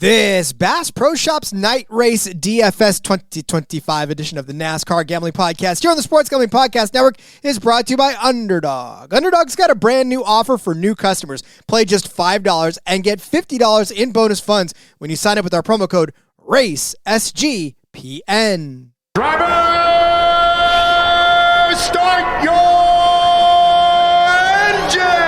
This Bass Pro Shops Night Race DFS 2025 edition of the NASCAR Gambling Podcast here on the Sports Gambling Podcast Network is brought to you by Underdog. Underdog's got a brand new offer for new customers. Play just $5 and get $50 in bonus funds when you sign up with our promo code RACE SGPN. Driver, start your engine!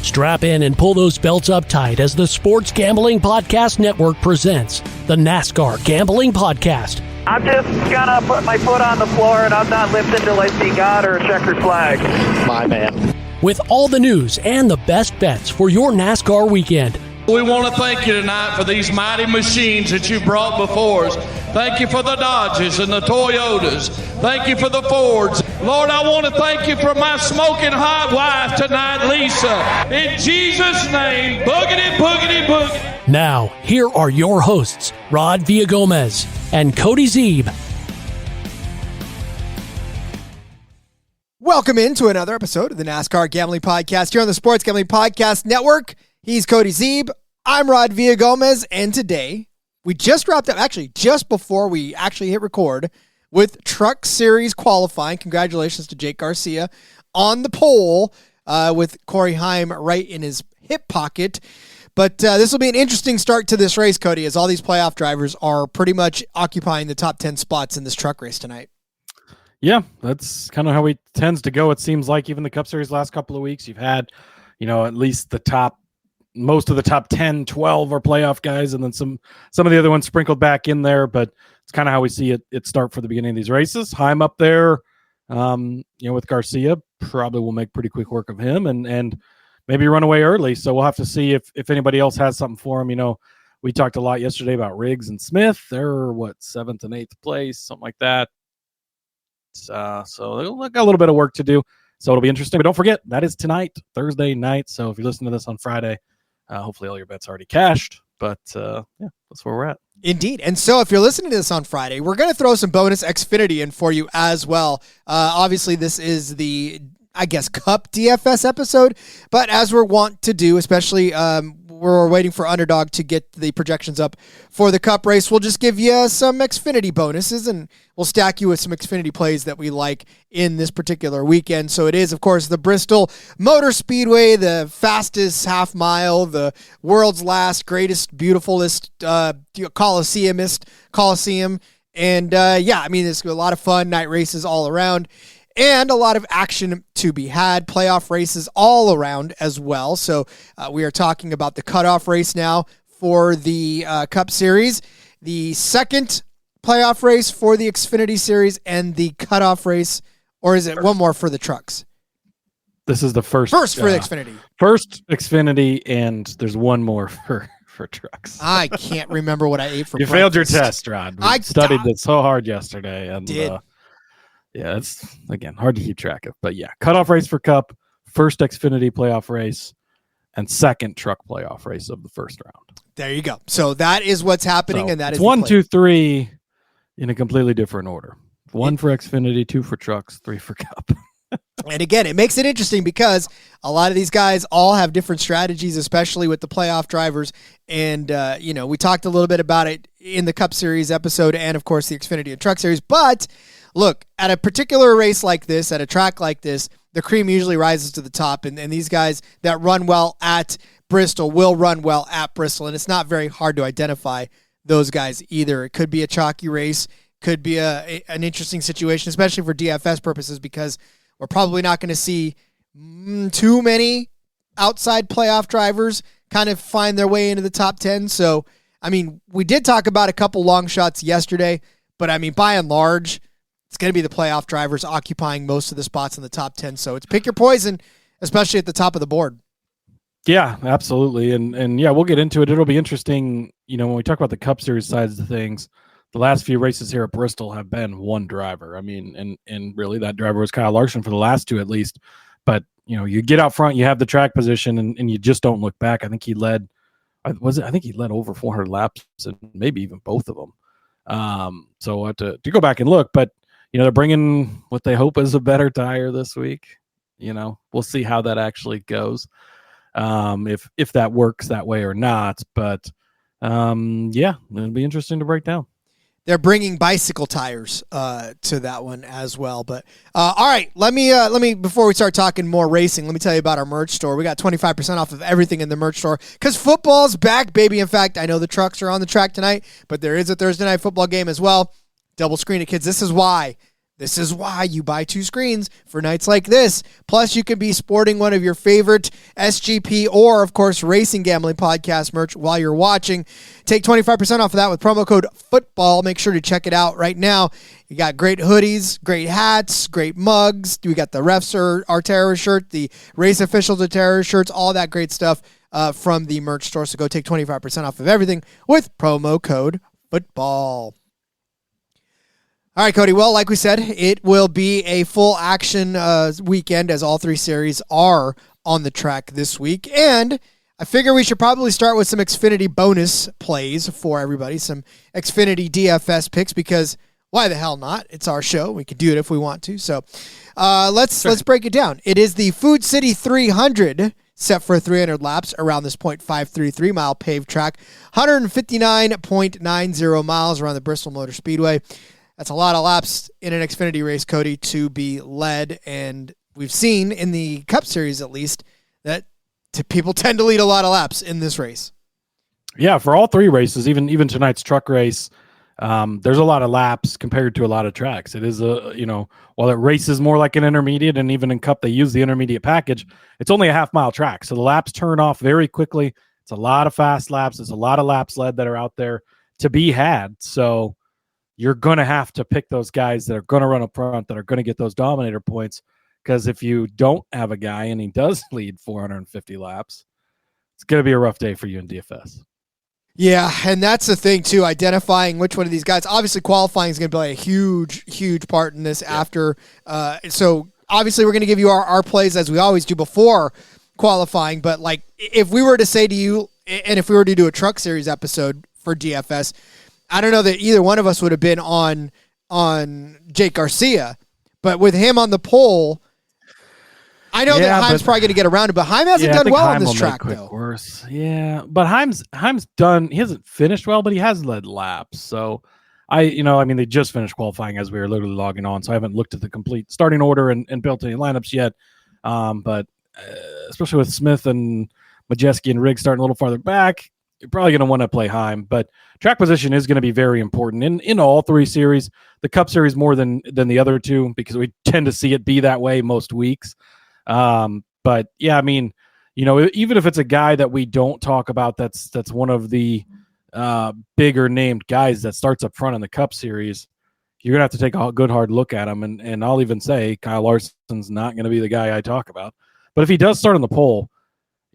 Strap in and pull those belts up tight as the Sports Gambling Podcast Network presents the NASCAR Gambling Podcast. I'm just gonna put my foot on the floor and I'm not lifting until I see God or a checkered flag. My man. With all the news and the best bets for your NASCAR weekend. We want to thank you tonight for these mighty machines that you brought before us. Thank you for the Dodges and the Toyotas. Thank you for the Fords. Lord, I want to thank you for my smoking hot wife tonight, Lisa. In Jesus' name, boogity, boogity, boogity. Now, here are your hosts, Rod Villagomez and Cody Zeeb. Welcome into another episode of the NASCAR Gambling Podcast here on the Sports Gambling Podcast Network. He's Cody Zeeb. I'm Rod Villagomez, and today we just wrapped up, actually just before we actually hit record, with Truck Series qualifying. Congratulations to Jake Garcia on the pole with Corey Heim right in his hip pocket. But this will be an interesting start to this race, Cody, as all these playoff drivers are pretty much occupying the top 10 spots in this truck race tonight. Yeah, that's kind of how it tends to go. It seems like even the Cup Series last couple of weeks, you've had, at least most of the top 10, 12 are playoff guys, and then some of the other ones sprinkled back in there, but it's kind of how we see it start for the beginning of these races. Heim up there, with Garcia, probably will make pretty quick work of him and maybe run away early. So we'll have to see if anybody else has something for him. We talked a lot yesterday about Riggs and Smith. They're 7th and 8th place, something like that. So they'll got a little bit of work to do. So it'll be interesting. But don't forget, that is tonight, Thursday night. So if you listen to this on Friday, hopefully all your bets already cashed. But that's where we're at. Indeed. And so if you're listening to this on Friday, we're going to throw some bonus Xfinity in for you as well. Obviously, this is the, Cup DFS episode. But as we're wont to do, especially we're waiting for Underdog to get the projections up for the Cup race, we'll just give you some Xfinity bonuses, and we'll stack you with some Xfinity plays that we like in this particular weekend. So it is, of course, the Bristol Motor Speedway, the fastest half mile, the world's last, greatest, beautifulest Coliseum. And there's a lot of fun night races all around. And a lot of action to be had, playoff races all around as well. So we are talking about the cutoff race now for the Cup Series, the second playoff race for the Xfinity Series, and the cutoff race, or is it one more for the trucks? This is the first for the Xfinity. First Xfinity, and there's one more for trucks. I can't remember what I ate for You breakfast. failed your test, Rod. I studied it so hard yesterday. And did. It's, again, hard to keep track of. But, cutoff race for Cup, first Xfinity playoff race, and second truck playoff race of the first round. There you go. So that is what's happening, and that is 1, 2, 3 in a completely different order. 1 for Xfinity, 2 for trucks, 3 for Cup. And again, it makes it interesting because a lot of these guys all have different strategies, especially with the playoff drivers. And, we talked a little bit about it in the Cup Series episode and, of course, the Xfinity and Truck Series. But look, at a particular race like this, at a track like this, the cream usually rises to the top. And these guys that run well at Bristol will run well at Bristol. And it's not very hard to identify those guys either. It could be a chalky race, could be an interesting situation, especially for DFS purposes, because we're probably not going to see too many outside playoff drivers kind of find their way into the top 10. So, we did talk about a couple long shots yesterday, but by and large, it's going to be the playoff drivers occupying most of the spots in the top 10. So it's pick your poison, especially at the top of the board. Yeah, absolutely. And we'll get into it. It'll be interesting. When we talk about the Cup Series sides of things, the last few races here at Bristol have been one driver. And really that driver was Kyle Larson for the last two at least. But, you get out front, you have the track position, and you just don't look back. I think he led I think he led over 400 laps and maybe even both of them. So we'll have to go back and look, but they're bringing what they hope is a better tire this week. We'll see how that actually goes. If that works that way or not, but it'll be interesting to break down. They're bringing bicycle tires to that one as well. But all right, let me before we start talking more racing, let me tell you about our merch store. We got 25% off of everything in the merch store because football's back, baby. In fact, I know the trucks are on the track tonight, but there is a Thursday night football game as well. Double screen it, kids. This is why you buy 2 screens for nights like this. Plus, you can be sporting one of your favorite SGP or, of course, Racing Gambling Podcast merch while you're watching. Take 25% off of that with promo code FOOTBALL. Make sure to check it out right now. You got great hoodies, great hats, great mugs. We got the Refs Are Terror shirt, the Race Officials Are Terror shirts, all that great stuff from the merch store. So go take 25% off of everything with promo code FOOTBALL. All right, Cody. Well, like we said, it will be a full action weekend as all 3 series are on the track this week. And I figure we should probably start with some Xfinity bonus plays for everybody, some Xfinity DFS picks, because why the hell not? It's our show. We can do it if we want to. So let's break it down. It is the Food City 300 set for 300 laps around this 0.533 mile paved track, 159.90 miles around the Bristol Motor Speedway. That's a lot of laps in an Xfinity race, Cody, to be led. And we've seen in the Cup Series, at least, that people tend to lead a lot of laps in this race. Yeah, for all 3 races, even tonight's truck race, there's a lot of laps compared to a lot of tracks. It is while it races more like an intermediate, and even in Cup they use the intermediate package, it's only a half-mile track. So the laps turn off very quickly. It's a lot of fast laps. There's a lot of laps led that are out there to be had. So you're going to have to pick those guys that are going to run up front, that are going to get those dominator points. Because if you don't have a guy and he does lead 450 laps, it's going to be a rough day for you in DFS. Yeah, and that's the thing, too, identifying which one of these guys. Obviously, qualifying is going to play a huge, huge part in this after. So, obviously, we're going to give you our plays as we always do before qualifying. But, like, if we were to say to you, and if we were to do a Truck Series episode for DFS, I don't know that either one of us would have been on Jake Garcia, but with him on the pole, I know that Heim's probably going to get around it, but Heim hasn't done well on this track, though. Worse. Yeah, but Heim's done. He hasn't finished well, but he has led laps. So they just finished qualifying as we were literally logging on, so I haven't looked at the complete starting order and built any lineups yet. But especially with Smith and Majeski and Riggs starting a little farther back, you're probably going to want to play Heim, but track position is going to be very important in all 3 series. The Cup Series more than the other 2, because we tend to see it be that way most weeks. But yeah, even if it's a guy that we don't talk about, that's one of the bigger named guys that starts up front in the Cup Series, you're gonna have to take a good hard look at him. And I'll even say Kyle Larson's not going to be the guy I talk about. But if he does start on the pole,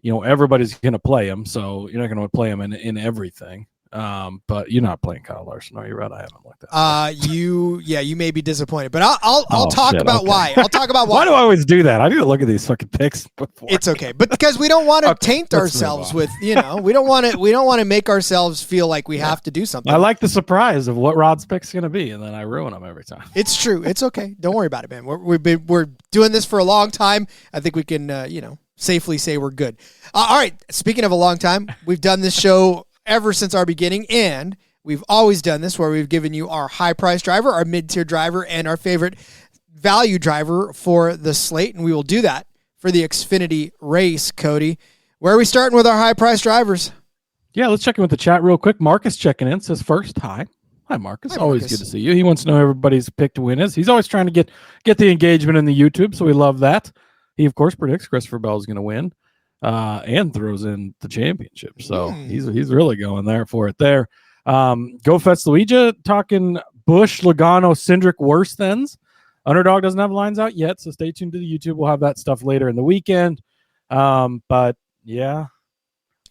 everybody's going to play him, so you're not going to play him in everything. But you're not playing Kyle Larson, are you, Red? I haven't looked at it. You may be disappointed, but I'll talk about why. I'll talk about why. Why do I always do that? I need to look at these fucking picks before. It's okay, but because we don't want to taint ourselves with, we don't want to make ourselves feel like we have to do something. I like the surprise of what Rod's pick's going to be, and then I ruin them every time. It's true. It's okay. Don't worry about it, man. We're doing this for a long time. I think we can, safely say we're good. All right. Speaking of a long time, we've done this show ever since our beginning, and we've always done this where we've given you our high price driver, our mid-tier driver, and our favorite value driver for the slate, and we will do that for the Xfinity race. Cody, where are we starting with our high price drivers? Yeah, let's check in with the chat real quick. Marcus checking in, says first. Hi Marcus. Always good to see you. He wants to know who everybody's pick to win is. He's always trying to get the engagement in the YouTube, so we love that. He, of course, predicts Christopher Bell is going to win and throws in the championship. So he's really going there for it there. Go Fets Luigi talking Busch, Logano, Cindric, worse thens. Underdog doesn't have lines out yet, so stay tuned to the YouTube. We'll have that stuff later in the weekend. But, yeah.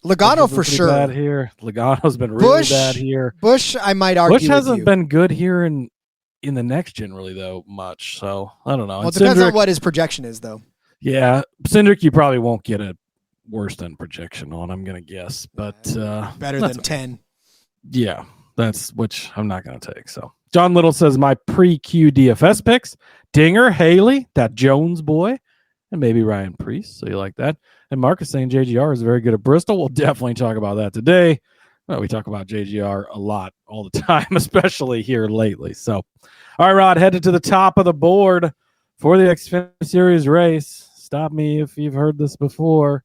Logano for sure. Bad here. Logano's been really bad here. Busch, I might argue Busch hasn't been good here in the next gen really, though, much. So, I don't know. Well, it depends on what his projection is, though. Yeah, Cindric, you probably won't get a worse than projection on, I'm going to guess. But better than 10. Yeah, that's which I'm not going to take. So John Little says my pre-Q DFS picks: Dinger, Haley, that Jones boy, and maybe Ryan Priest. So you like that? And Marcus saying JGR is very good at Bristol. We'll definitely talk about that today. Well, we talk about JGR a lot all the time, especially here lately. So, all right, Rod, headed to the top of the board for the Xfinity Series race. Stop me if you've heard this before.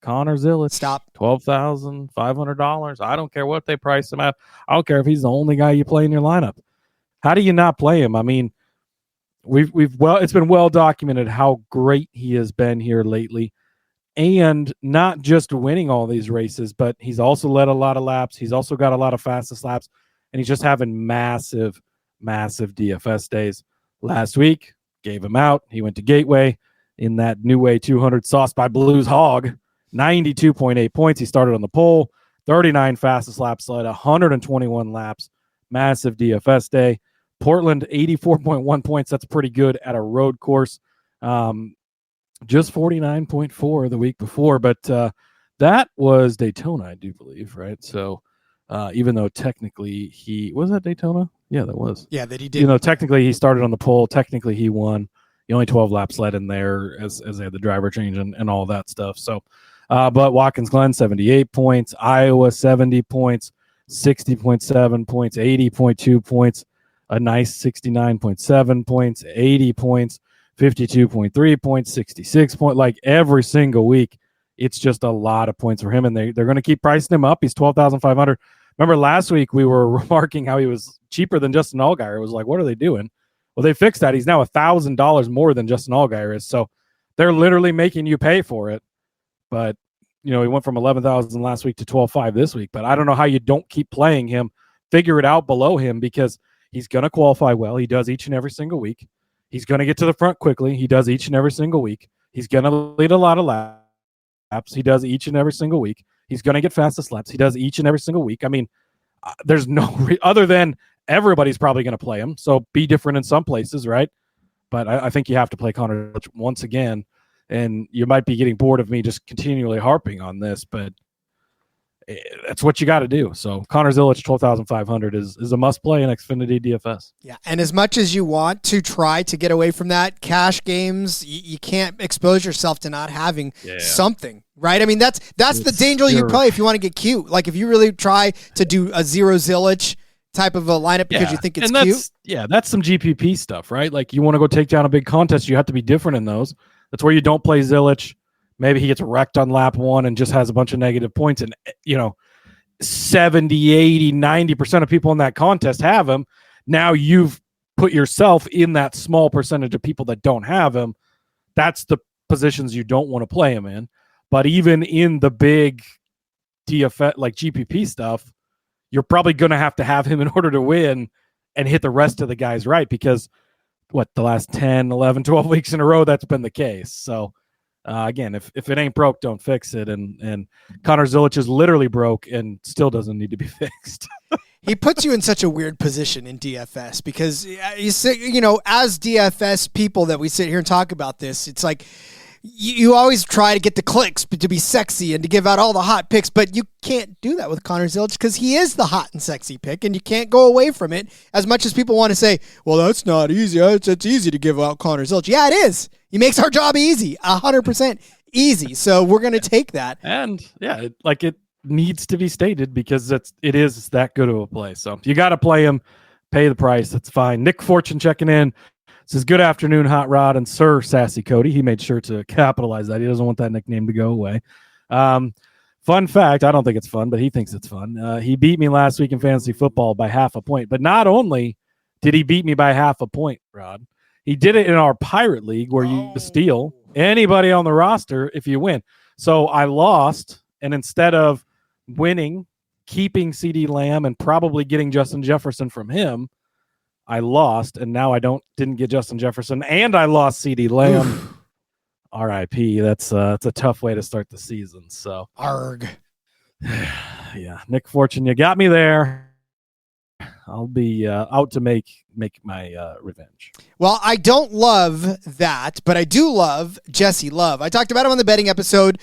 Connor Zilic. Stop. $12,500. I don't care what they price him at. I don't care if he's the only guy you play in your lineup. How do you not play him? I mean, it's been well documented how great he has been here lately, and not just winning all these races, but he's also led a lot of laps. He's also got a lot of fastest laps, and he's just having massive DFS days. Last week, gave him out. He went to Gateway in that New Way 200 Sauce by Blues Hog. 92.8 points. He started on the pole, 39 fastest laps, led 121 laps, massive DFS day. Portland, 84.1 points. That's pretty good at a road course. Just 49.4 the week before, but that was Daytona, I do believe, right? So even though technically was that Daytona? Yeah, that was. Yeah, that he did. You know, technically he started on the pole. Technically he won. The only 12 laps led in there as they had the driver change and all that stuff. So, but Watkins Glen, 78 points. Iowa, 70 points. 60.7 points. 80.2 points. A nice 69.7 points. 80 points. 52.3 points. 66 points. Like every single week, it's just a lot of points for him. And they're going to keep pricing him up. He's 12,500. Remember last week we were remarking how he was cheaper than Justin Allgaier. It was like, what are they doing? Well, they fixed that. He's now $1,000 more than Justin Allgaier is. So they're literally making you pay for it. But, you know, he went from 11,000 last week to 12,500 this week. But I don't know how you don't keep playing him. Figure it out below him because he's going to qualify well. He does each and every single week. He's going to get to the front quickly. He does each and every single week. He's going to lead a lot of laps. He does each and every single week. He's going to get fastest laps. He does each and every single week. I mean, there's no other than everybody's probably going to play him. So be different in some places, right? But I think you have to play Connor once again. And you might be getting bored of me just continually harping on this, but that's what you got to do. So Connor Zilic, 12,500 is a must play in Xfinity DFS. Yeah, and as much as you want to try to get away from that, cash games, you can't expose yourself to not having something, right? I mean, that's the danger you play if you want to get cute. Like if you really try to do a zero Zilic type of a lineup because you think it's cute. Yeah, that's some GPP stuff, right? Like you want to go take down a big contest, you have to be different in those. That's where you don't play Zilic. Maybe he gets wrecked on lap one and just has a bunch of negative points. And, 70, 80, 90% of people in that contest have him. Now you've put yourself in that small percentage of people that don't have him. That's the positions you don't want to play him in. But even in the big DFS, like GPP stuff, you're probably going to have him in order to win and hit the rest of the guys right. Because the last 10, 11, 12 weeks in a row, that's been the case. So, again, if it ain't broke, don't fix it. And Connor Zilic is literally broke and still doesn't need to be fixed. He puts you in such a weird position in DFS because as DFS people that we sit here and talk about this, it's like you always try to get the clicks, but to be sexy and to give out all the hot picks, but you can't do that with Connor Zilic because he is the hot and sexy pick, and you can't go away from it as much as people want to say, well, that's not easy. It's easy to give out Connor Zilic. Yeah, it is. He makes our job easy, 100% easy. So we're going to take that. And yeah, it needs to be stated because it is that good of a play. So you got to play him, pay the price. That's fine. Nick Fortune checking in. Says, good afternoon, Hot Rod and Sir Sassy Cody. He made sure to capitalize that. He doesn't want that nickname to go away. Fun fact, I don't think it's fun, but he thinks it's fun. He beat me last week in fantasy football by half a point. But not only did he beat me by half a point, Rod, he did it in our Pirate League where you steal anybody on the roster if you win. So I lost, and instead of winning, keeping CeeDee Lamb and probably getting Justin Jefferson from him, I lost, and now I didn't get Justin Jefferson, and I lost CeeDee Lamb. R.I.P. That's a tough way to start the season. So, arg. Yeah, Nick Fortune, you got me there. I'll be out to make my revenge. Well, I don't love that, but I do love Jesse Love. I talked about him on the betting episode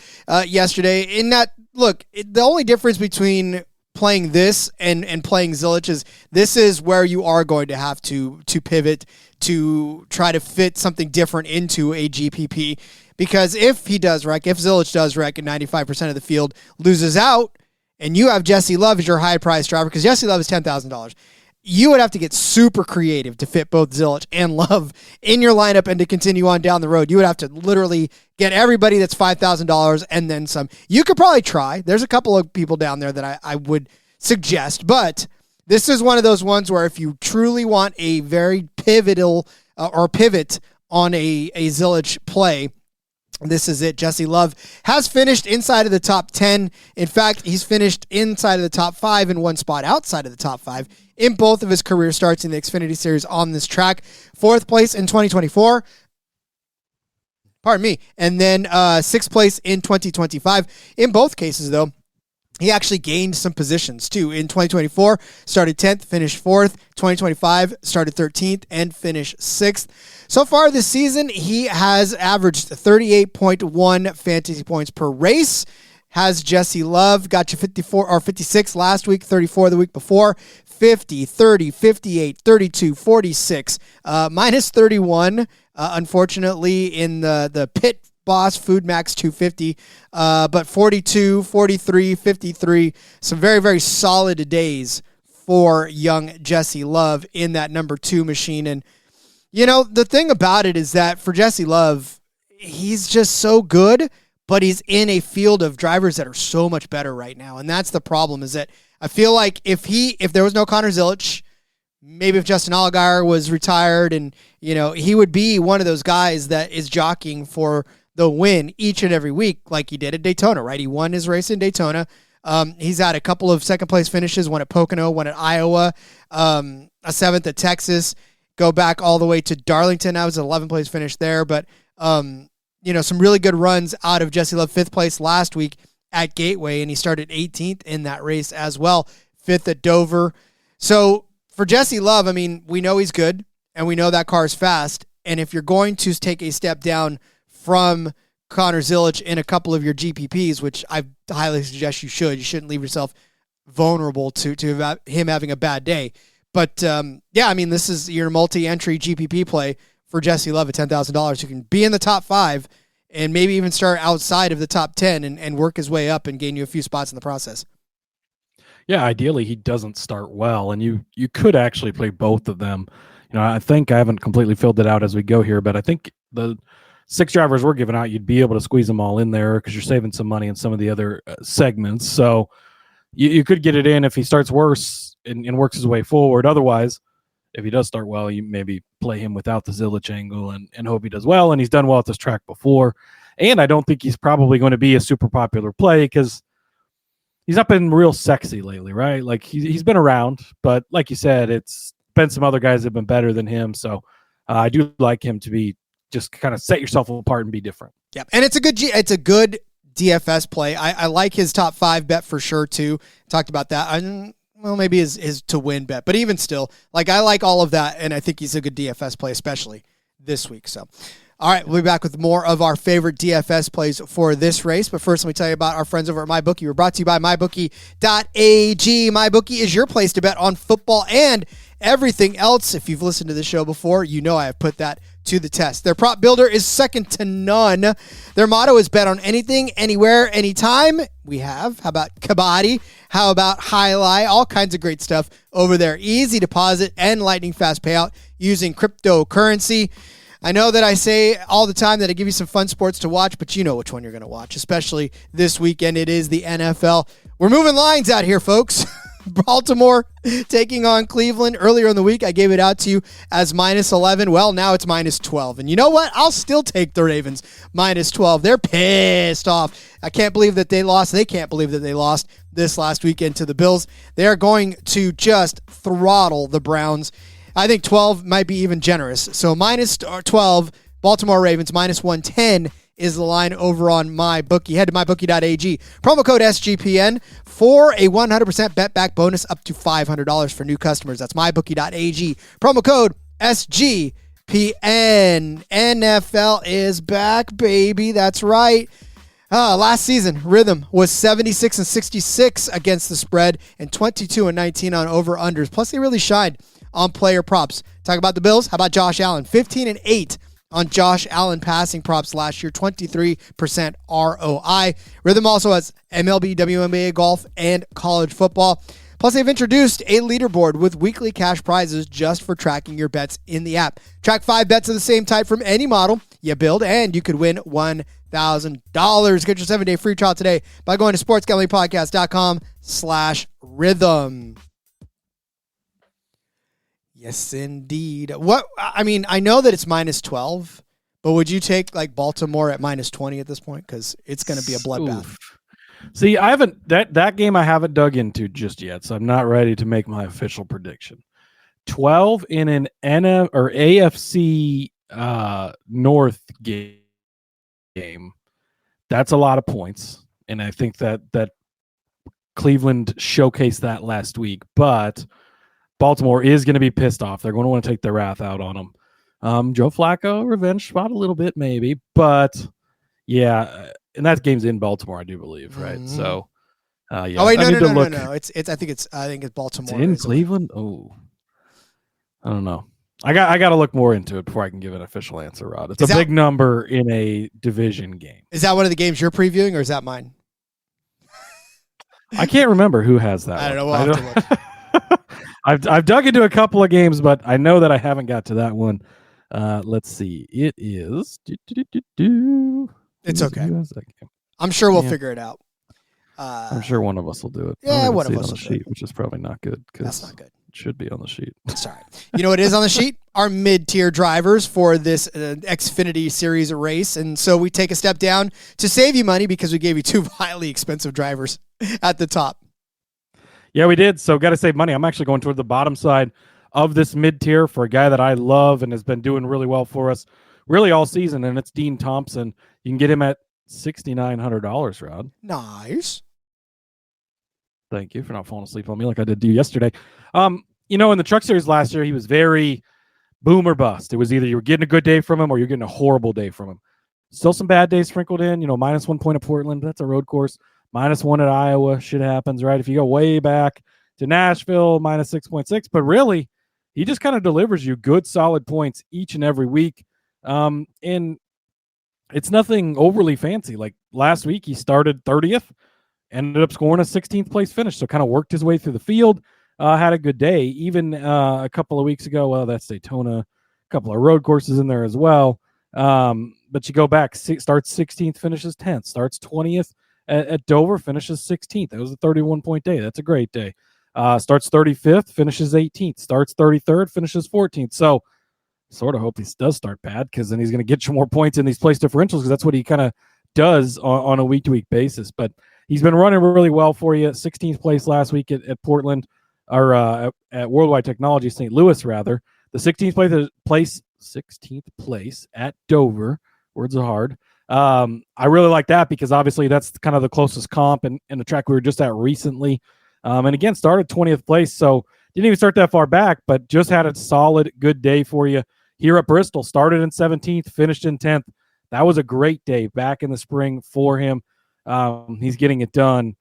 yesterday. In that, look, the only difference between playing this and playing Zilich is this is where you are going to have to pivot to try to fit something different into a GPP. Because if he does wreck, if Zilich does wreck and 95% of the field loses out, and you have Jesse Love as your high-priced driver, because Jesse Love is $10,000, you would have to get super creative to fit both Zilich and Love in your lineup and to continue on down the road. You would have to literally get everybody that's $5,000 and then some. You could probably try. There's a couple of people down there that I would suggest, but this is one of those ones where if you truly want a very pivotal or pivot on a Zilich play, this is it. Jesse Love has finished inside of the top 10. In fact, he's finished inside of the top 5 and one spot outside of the top 5 in both of his career starts in the Xfinity Series on this track. 4th place in 2024. Pardon me. And then 6th place in 2025. In both cases, though, he actually gained some positions, too. In 2024, started 10th, finished 4th. 2025, started 13th, and finished 6th. So far this season, he has averaged 38.1 fantasy points per race. Has Jesse Love, got you 54 or 56 last week, 34 the week before, 50, 30, 58, 32, 46, minus 31, unfortunately, in the pit boss Food Max 250, but 42, 43, 53, some very, very solid days for young Jesse Love in that number 2 machine. And, you know, the thing about it is that for Jesse Love, he's just so good, but he's in a field of drivers that are so much better right now. And that's the problem, is that I feel like if there was no Connor Zilich, maybe if Justin Allgaier was retired, and, you know, he would be one of those guys that is jockeying for the win each and every week like he did at Daytona, right? He won his race in Daytona. He's had a couple of second-place finishes, one at Pocono, one at Iowa, a 7th at Texas. Go back all the way to Darlington. That was an 11th-place finish there. But, you know, some really good runs out of Jesse Love. 5th place last week at Gateway, and he started 18th in that race as well. 5th at Dover. So for Jesse Love, I mean, we know he's good, and we know that car is fast. And if you're going to take a step down from Connor Zilich in a couple of your GPPs, which I highly suggest you shouldn't leave yourself vulnerable to him having a bad day. But, yeah, I mean, this is your multi-entry GPP play for Jesse Love at $10,000. You can be in the top 5 and maybe even start outside of the top 10 and work his way up and gain you a few spots in the process. Yeah, ideally he doesn't start well, and you could actually play both of them. You know, I think I haven't completely filled it out as we go here, but I think the 6 drivers we're giving out, you'd be able to squeeze them all in there because you're saving some money in some of the other segments. So you could get it in if he starts worse and works his way forward. Otherwise, if he does start well, you maybe play him without the Zilich angle and hope he does well. And he's done well at this track before. And I don't think he's probably going to be a super popular play because he's not been real sexy lately, right? Like he's been around, but like you said, it's been some other guys that have been better than him. So I do like him to be just kind of set yourself apart and be different. Yeah, and it's a good DFS play. I like his top 5 bet for sure too. Talked about that. Well, maybe his to win bet, but even still, like I like all of that, and I think he's a good DFS play, especially this week. So, all right, we'll be back with more of our favorite DFS plays for this race. But first, let me tell you about our friends over at MyBookie. We're brought to you by MyBookie.ag. MyBookie is your place to bet on football and everything else. If you've listened to this show before, you know I have put that to the test. Their prop builder is second to none. Their motto is bet on anything, anywhere, anytime. We have, how about Kabaddi? How about Highlight? All kinds of great stuff over there. Easy deposit and lightning fast payout using cryptocurrency. I know that I say all the time that I give you some fun sports to watch, but you know which one you're going to watch, especially this weekend. It is the NFL. We're moving lines out here, folks. Baltimore taking on Cleveland. Earlier in the week, I gave it out to you as minus 11. Well, now it's minus 12. And you know what? I'll still take the Ravens minus 12. They're pissed off. I can't believe that they lost. They can't believe that they lost this last weekend to the Bills. They are going to just throttle the Browns. I think 12 might be even generous. So minus 12, Baltimore Ravens, minus 110 is the line over on MyBookie. Head to mybookie.ag. Promo code SGPN for a 100% bet back bonus up to $500 for new customers. That's mybookie.ag. Promo code SGPN. NFL is back, baby. That's right. Last season, Rhythm was 76-66 against the spread and 22-19 on over-unders. Plus, they really shined on player props. Talk about the Bills. How about Josh Allen? 15-8 on Josh Allen passing props last year, 23% ROI. Rhythm also has MLB, WNBA, golf, and college football. Plus, they've introduced a leaderboard with weekly cash prizes just for tracking your bets in the app. Track 5 bets of the same type from any model you build, and you could win $1,000. Get your 7-day free trial today by going to sportsgamblingpodcast.com/rhythm. Yes, indeed. I know that it's -12, but would you take like Baltimore at -20 at this point? Because it's going to be a bloodbath. Oof. See, I haven't that game I haven't dug into just yet, so I'm not ready to make my official prediction. 12 in an NF or AFC North game. That's a lot of points, and I think that Cleveland showcased that last week. But Baltimore is going to be pissed off. They're going to want to take their wrath out on them. Joe Flacco, revenge spot a little bit maybe, but yeah. And that game's in Baltimore, I do believe, right? Mm-hmm. So, yeah. Oh wait, no. I think it's Baltimore. It's in Cleveland. Oh, I don't know. I got to look more into it before I can give an official answer, Rod. It's a big number in a division game. Is that one of the games you're previewing, or is that mine? I can't remember who has that. I don't know. We'll have to look. I've dug into a couple of games, but I know that I haven't got to that one. Let's see. It is. It's okay. I'm sure we'll figure it out. I'm sure one of us will do it. Yeah, one of us on the will sheet, which is probably not good. That's not good. It should be on the sheet. Sorry. You know what is on the sheet? Our mid-tier drivers for this Xfinity Series race. And so we take a step down to save you money because we gave you 2 highly expensive drivers at the top. Yeah, we did. So got to save money. I'm actually going toward the bottom side of this mid-tier for a guy that I love and has been doing really well for us really all season, and it's Dean Thompson. You can get him at $6,900, Rod. Nice. Thank you for not falling asleep on me like I did do yesterday. In the Truck Series last year, he was very boom or bust. It was either you were getting a good day from him or you're getting a horrible day from him. Still some bad days sprinkled in, -1 point at Portland. That's a road course. -1 at Iowa. Shit happens, right? If you go way back to Nashville, -6.6. But really, he just kind of delivers you good, solid points each and every week. And it's nothing overly fancy. Like last week, he started 30th, ended up scoring a 16th place finish. So kind of worked his way through the field, had a good day. Even a couple of weeks ago, that's Daytona, a couple of road courses in there as well. But you go back, starts 16th, finishes 10th, starts 20th at Dover, finishes 16th. That was a 31-point day. That's a great day. Starts 35th, finishes 18th, starts 33rd, finishes 14th. So sort of hope he does start bad because then he's going to get you more points in these place differentials because that's what he kind of does on a week-to-week basis. But he's been running really well for you. 16th place last week at Portland, or at Worldwide Technology, St. Louis, rather. The 16th place at Dover. Words are hard. I really like that because obviously that's kind of the closest comp and the track we were just at recently. And again, started 20th place, so didn't even start that far back, but just had a solid, good day for you here at Bristol. Started in 17th, finished in 10th. That was a great day back in the spring for him. He's getting it done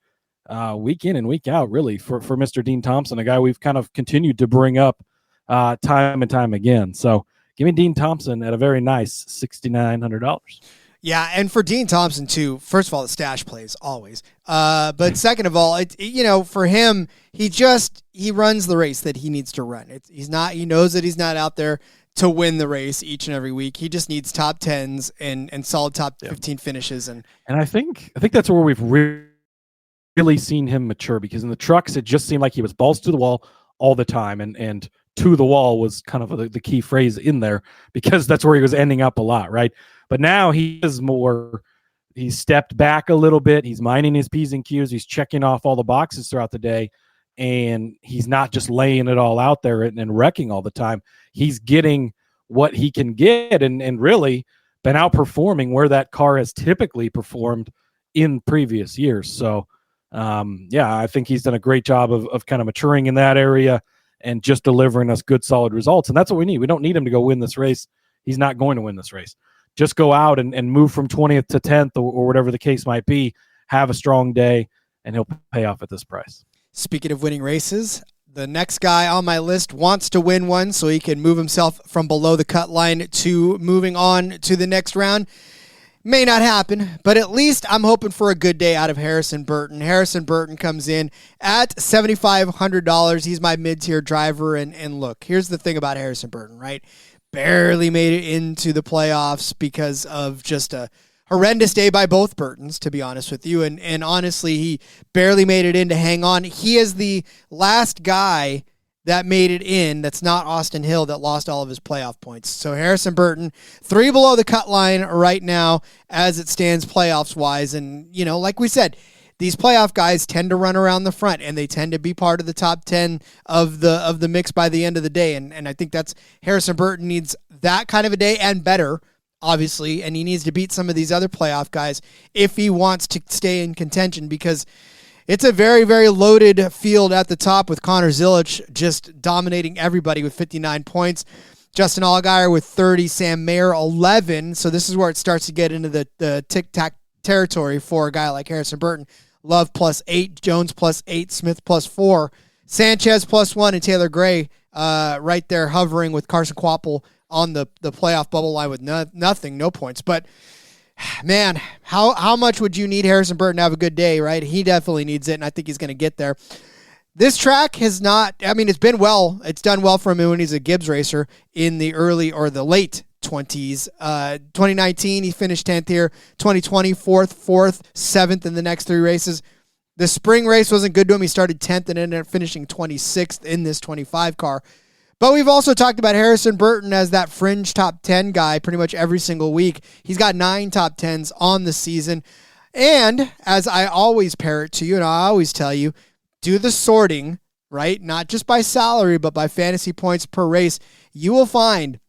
week in and week out, really, for Mr. Dean Thompson, a guy we've kind of continued to bring up time and time again. So give me Dean Thompson at a very nice $6,900. Yeah, and for Dean Thompson, too, first of all, the stash plays always. But second of all, for him, he runs the race that he needs to run. He knows that he's not out there to win the race each and every week. He just needs top 10s and solid top 15 finishes. And I think that's where we've really seen him mature, because in the trucks, it just seemed like he was balls to the wall all the time. And to the wall was kind of the key phrase in there, because that's where he was ending up a lot, right? But now he's stepped back a little bit. He's minding his P's and Q's. He's checking off all the boxes throughout the day, and he's not just laying it all out there and wrecking all the time. He's getting what he can get, and really been outperforming where that car has typically performed in previous years. So, I think he's done a great job of kind of maturing in that area and just delivering us good, solid results. And that's what we need. We don't need him to go win this race. He's not going to win this race. Just go out and move from 20th to 10th or whatever the case might be, have a strong day, and he'll pay off at this price. Speaking of winning races, the next guy on my list wants to win one so he can move himself from below the cut line to moving on to the next round. May not happen, but at least I'm hoping for a good day out of Harrison Burton. Harrison Burton comes in at $7,500. He's my mid-tier driver, and look, here's the thing about Harrison Burton, right? Barely made it into the playoffs because of just a horrendous day by both Burtons, to be honest with you. And honestly, he barely made it in to hang on. He is the last guy that made it in that's not Austin Hill that lost all of his playoff points. So Harrison Burton, 3 below the cut line right now as it stands playoffs-wise. And, like we said, these playoff guys tend to run around the front, and they tend to be part of the top 10 of the mix by the end of the day. And I think that's Harrison Burton needs that kind of a day and better, obviously, and he needs to beat some of these other playoff guys if he wants to stay in contention, because it's a very, very loaded field at the top with Connor Zilisch just dominating everybody with 59 points. Justin Allgaier with 30, Sam Mayer 11. So this is where it starts to get into the tic-tac territory for a guy like Harrison Burton. Love +8, Jones +8, Smith +4, Sanchez +1, and Taylor Gray right there hovering with Carson Kvapil on the playoff bubble line with nothing, no points. But man, how much would you need Harrison Burton to have a good day, right? He definitely needs it, and I think he's going to get there. This track has not, it's done well for him when he's a Gibbs racer in the early or the late 20s. 2019, he finished 10th here. 2020, 4th, 7th in the next 3 races. The spring race wasn't good to him. He started 10th and ended up finishing 26th in this 25 car. But we've also talked about Harrison Burton as that fringe top 10 guy pretty much every single week. He's got 9 top 10s on the season. And as I always parrot to you, and I always tell you, do the sorting, right? Not just by salary, but by fantasy points per race. You will find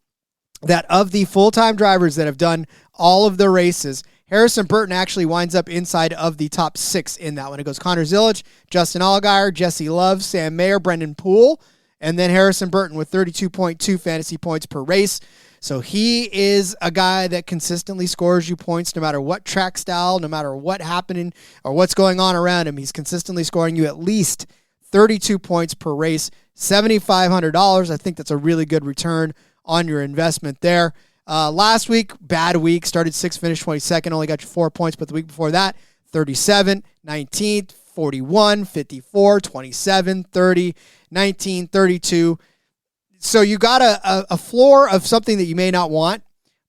that of the full-time drivers that have done all of the races, Harrison Burton actually winds up inside of the top 6 in that one. It goes Connor Zilisch, Justin Allgaier, Jesse Love, Sam Mayer, Brennan Poole, and then Harrison Burton with 32.2 fantasy points per race. So he is a guy that consistently scores you points no matter what track style, no matter what happening or what's going on around him. He's consistently scoring you at least 32 points per race, $7,500. I think that's a really good return on your investment there. Last week, bad week. Started 6th, finished 22nd. Only got you 4 points, but the week before that, 37, 19th, 41, 54, 27, 30, 19, 32. So you got a floor of something that you may not want,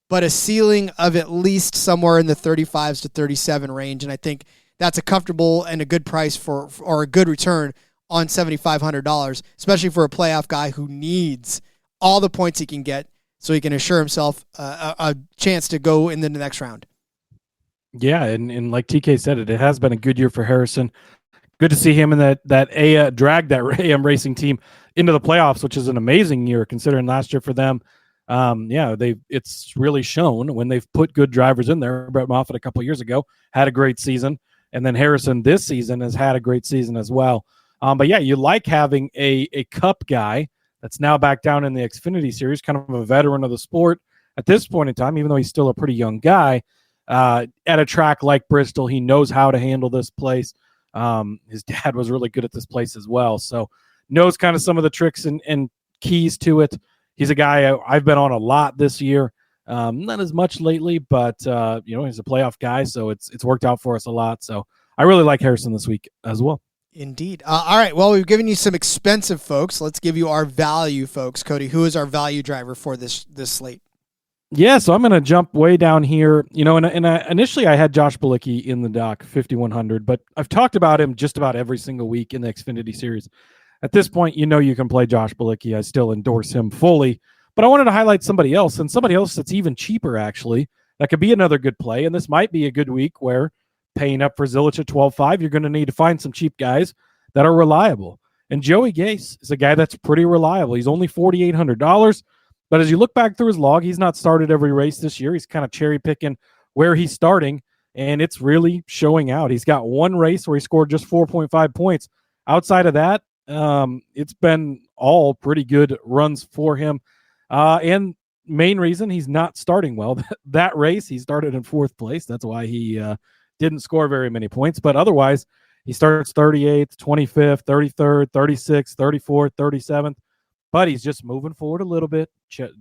but a ceiling of at least somewhere in the 35s to 37 range. And I think that's a comfortable and a good price or a good return on $7,500, especially for a playoff guy who needs all the points he can get so he can assure himself a chance to go in the next round. Yeah, and like TK said, it has been a good year for Harrison. Good to see him in that drag that AM Racing team into the playoffs, which is an amazing year considering last year for them. It's really shown when they've put good drivers in there. Brett Moffitt a couple years ago had a great season, and then Harrison this season has had a great season as well. But yeah, you like having a Cup guy that's now back down in the Xfinity Series, kind of a veteran of the sport at this point in time, even though he's still a pretty young guy. At a track like Bristol, he knows how to handle this place. His dad was really good at this place as well, so knows kind of some of the tricks and keys to it. He's a guy I've been on a lot this year, not as much lately, but he's a playoff guy, so it's worked out for us a lot. So I really like Harrison this week as well. Indeed. All right. Well, we've given you some expensive folks. Let's give you our value folks. Cody, who is our value driver for this slate? Yeah, so I'm going to jump way down here. Initially I had Josh Bilicki in the dock, 5,100, but I've talked about him just about every single week in the Xfinity Series. At this point, you can play Josh Bilicki. I still endorse him fully, but I wanted to highlight somebody else, and somebody else that's even cheaper, actually. That could be another good play, and this might be a good week where paying up for Zilisch at 12.5, you're going to need to find some cheap guys that are reliable. And Joey Gase is a guy that's pretty reliable. He's only $4,800. But as you look back through his log, he's not started every race this year. He's kind of cherry picking where he's starting, and it's really showing out. He's got one race where he scored just 4.5 points. Outside of that, it's been all pretty good runs for him. And main reason he's not starting well, that race, he started in 4th place. That's why he didn't score very many points. But otherwise, he starts 38th, 25th, 33rd, 36th, 34th, 37th. But he's just moving forward a little bit,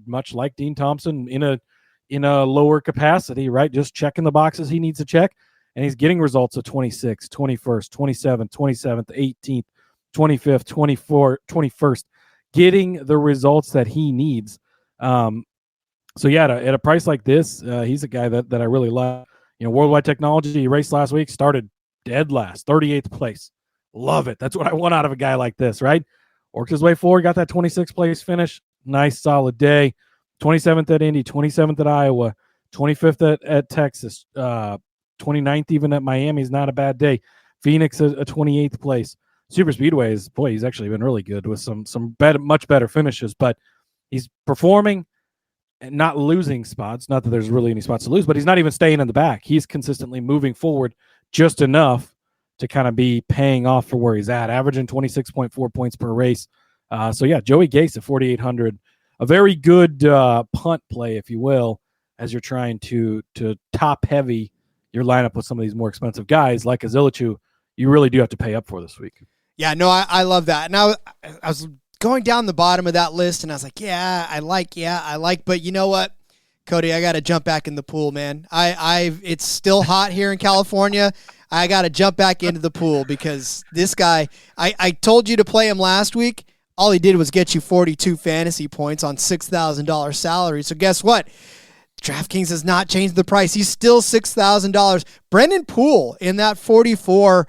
much like Dean Thompson in a lower capacity, right? Just checking the boxes he needs to check. And he's getting results of 26th, 21st, 27th, 27th, 18th, 25th, 24th, 21st, getting the results that he needs. So yeah, at a price like this, he's a guy that I really love. Worldwide Technology, he raced last week, started dead last, 38th place. Love it. That's what I want out of a guy like this, right? Worked his way forward, got that 26th place finish. Nice, solid day. 27th at Indy, 27th at Iowa, 25th at Texas, 29th even at Miami is not a bad day. Phoenix, a 28th place. Super Speedway he's actually been really good with some much better finishes, but he's performing and not losing spots. Not that there's really any spots to lose, but he's not even staying in the back. He's consistently moving forward just enough to kind of be paying off for where he's at, averaging 26.4 points per race. So yeah, Joey Gase at 4,800, a very good punt play, if you will, as you're trying to top heavy your lineup with some of these more expensive guys like Azilichu. You really do have to pay up for this week. Yeah, no, I love that. Now I was going down the bottom of that list, and I was like, I like, but you know what, Cody, I got to jump back in the pool, man. It's still hot here in California. I got to jump back into the pool because this guy, I told you to play him last week. All he did was get you 42 fantasy points on $6,000 salary. So guess what? DraftKings has not changed the price. He's still $6,000. Brennan Poole in that 44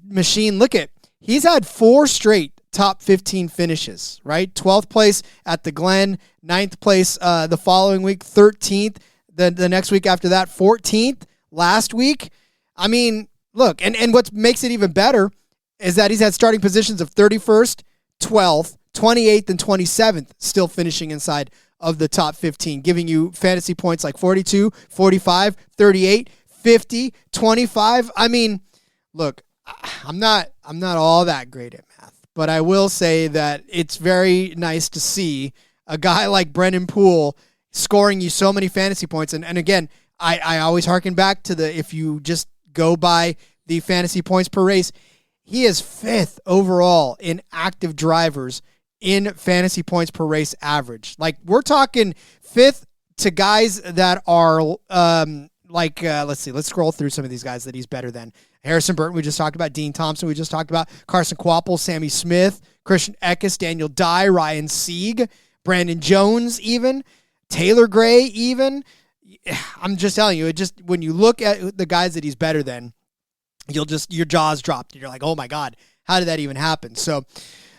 machine. Look at, he's had 4 straight top 15 finishes, right? 12th place at the Glen, 9th place the following week, 13th the next week after that, 14th last week. I mean, look, and what makes it even better is that he's had starting positions of 31st, 12th, 28th, and 27th, still finishing inside of the top 15, giving you fantasy points like 42, 45, 38, 50, 25. I mean, look, I'm not all that great at math, but I will say that it's very nice to see a guy like Brennan Poole scoring you so many fantasy points. And again, I always harken back to if you just go by the fantasy points per race, he is 5th overall in active drivers in fantasy points per race average. Like, we're talking 5th to guys that are let's see, let's scroll through some of these guys that he's better than. Harrison Burton, we just talked about. Dean Thompson, we just talked about. Carson Quapple, Sammy Smith, Christian Eckes, Daniel Dye, Ryan Sieg, Brandon Jones even, Taylor Gray even. I'm just telling you, when you look at the guys that he's better than, your jaws dropped. You're like, oh my God, how did that even happen? So,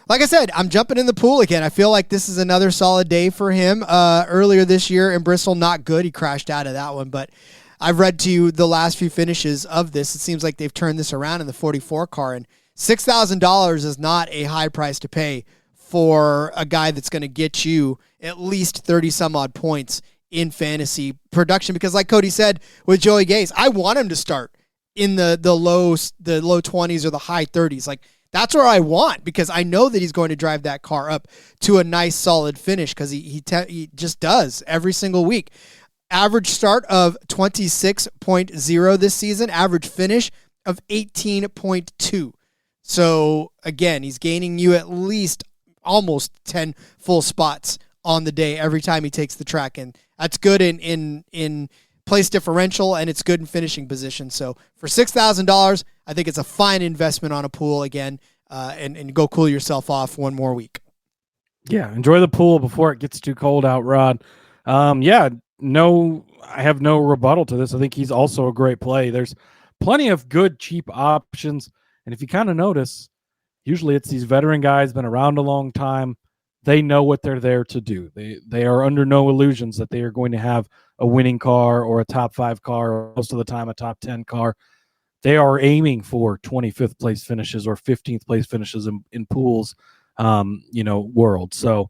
like I said, I'm jumping in the pool again. I feel like this is another solid day for him. Earlier this year in Bristol, not good. He crashed out of that one, but I've read to you the last few finishes of this. It seems like they've turned this around in the 44 car, and $6,000 is not a high price to pay for a guy that's going to get you at least 30 some odd points in fantasy production. Because like Cody said with Joey Gase, I want him to start in the low 20s or the high 30s. Like, that's where I want, because I know that he's going to drive that car up to a nice solid finish, because he just does every single week. Average start of 26.0 this season, average finish of 18.2. So again, he's gaining you at least almost 10 full spots on the day every time he takes the track, and that's good in place differential, and it's good in finishing position. So for $6,000, I think it's a fine investment on a pool again, and go cool yourself off one more week. Yeah, enjoy the pool before it gets too cold out, Rod. I have no rebuttal to this. I think he's also a great play. There's plenty of good, cheap options, and if you kind of notice, usually it's these veteran guys, been around a long time. They know what they're there to do. They are under no illusions that they are going to have a winning car or a top 5 car, or most of the time a top 10 car. They are aiming for 25th place finishes or 15th place finishes in pools, world. So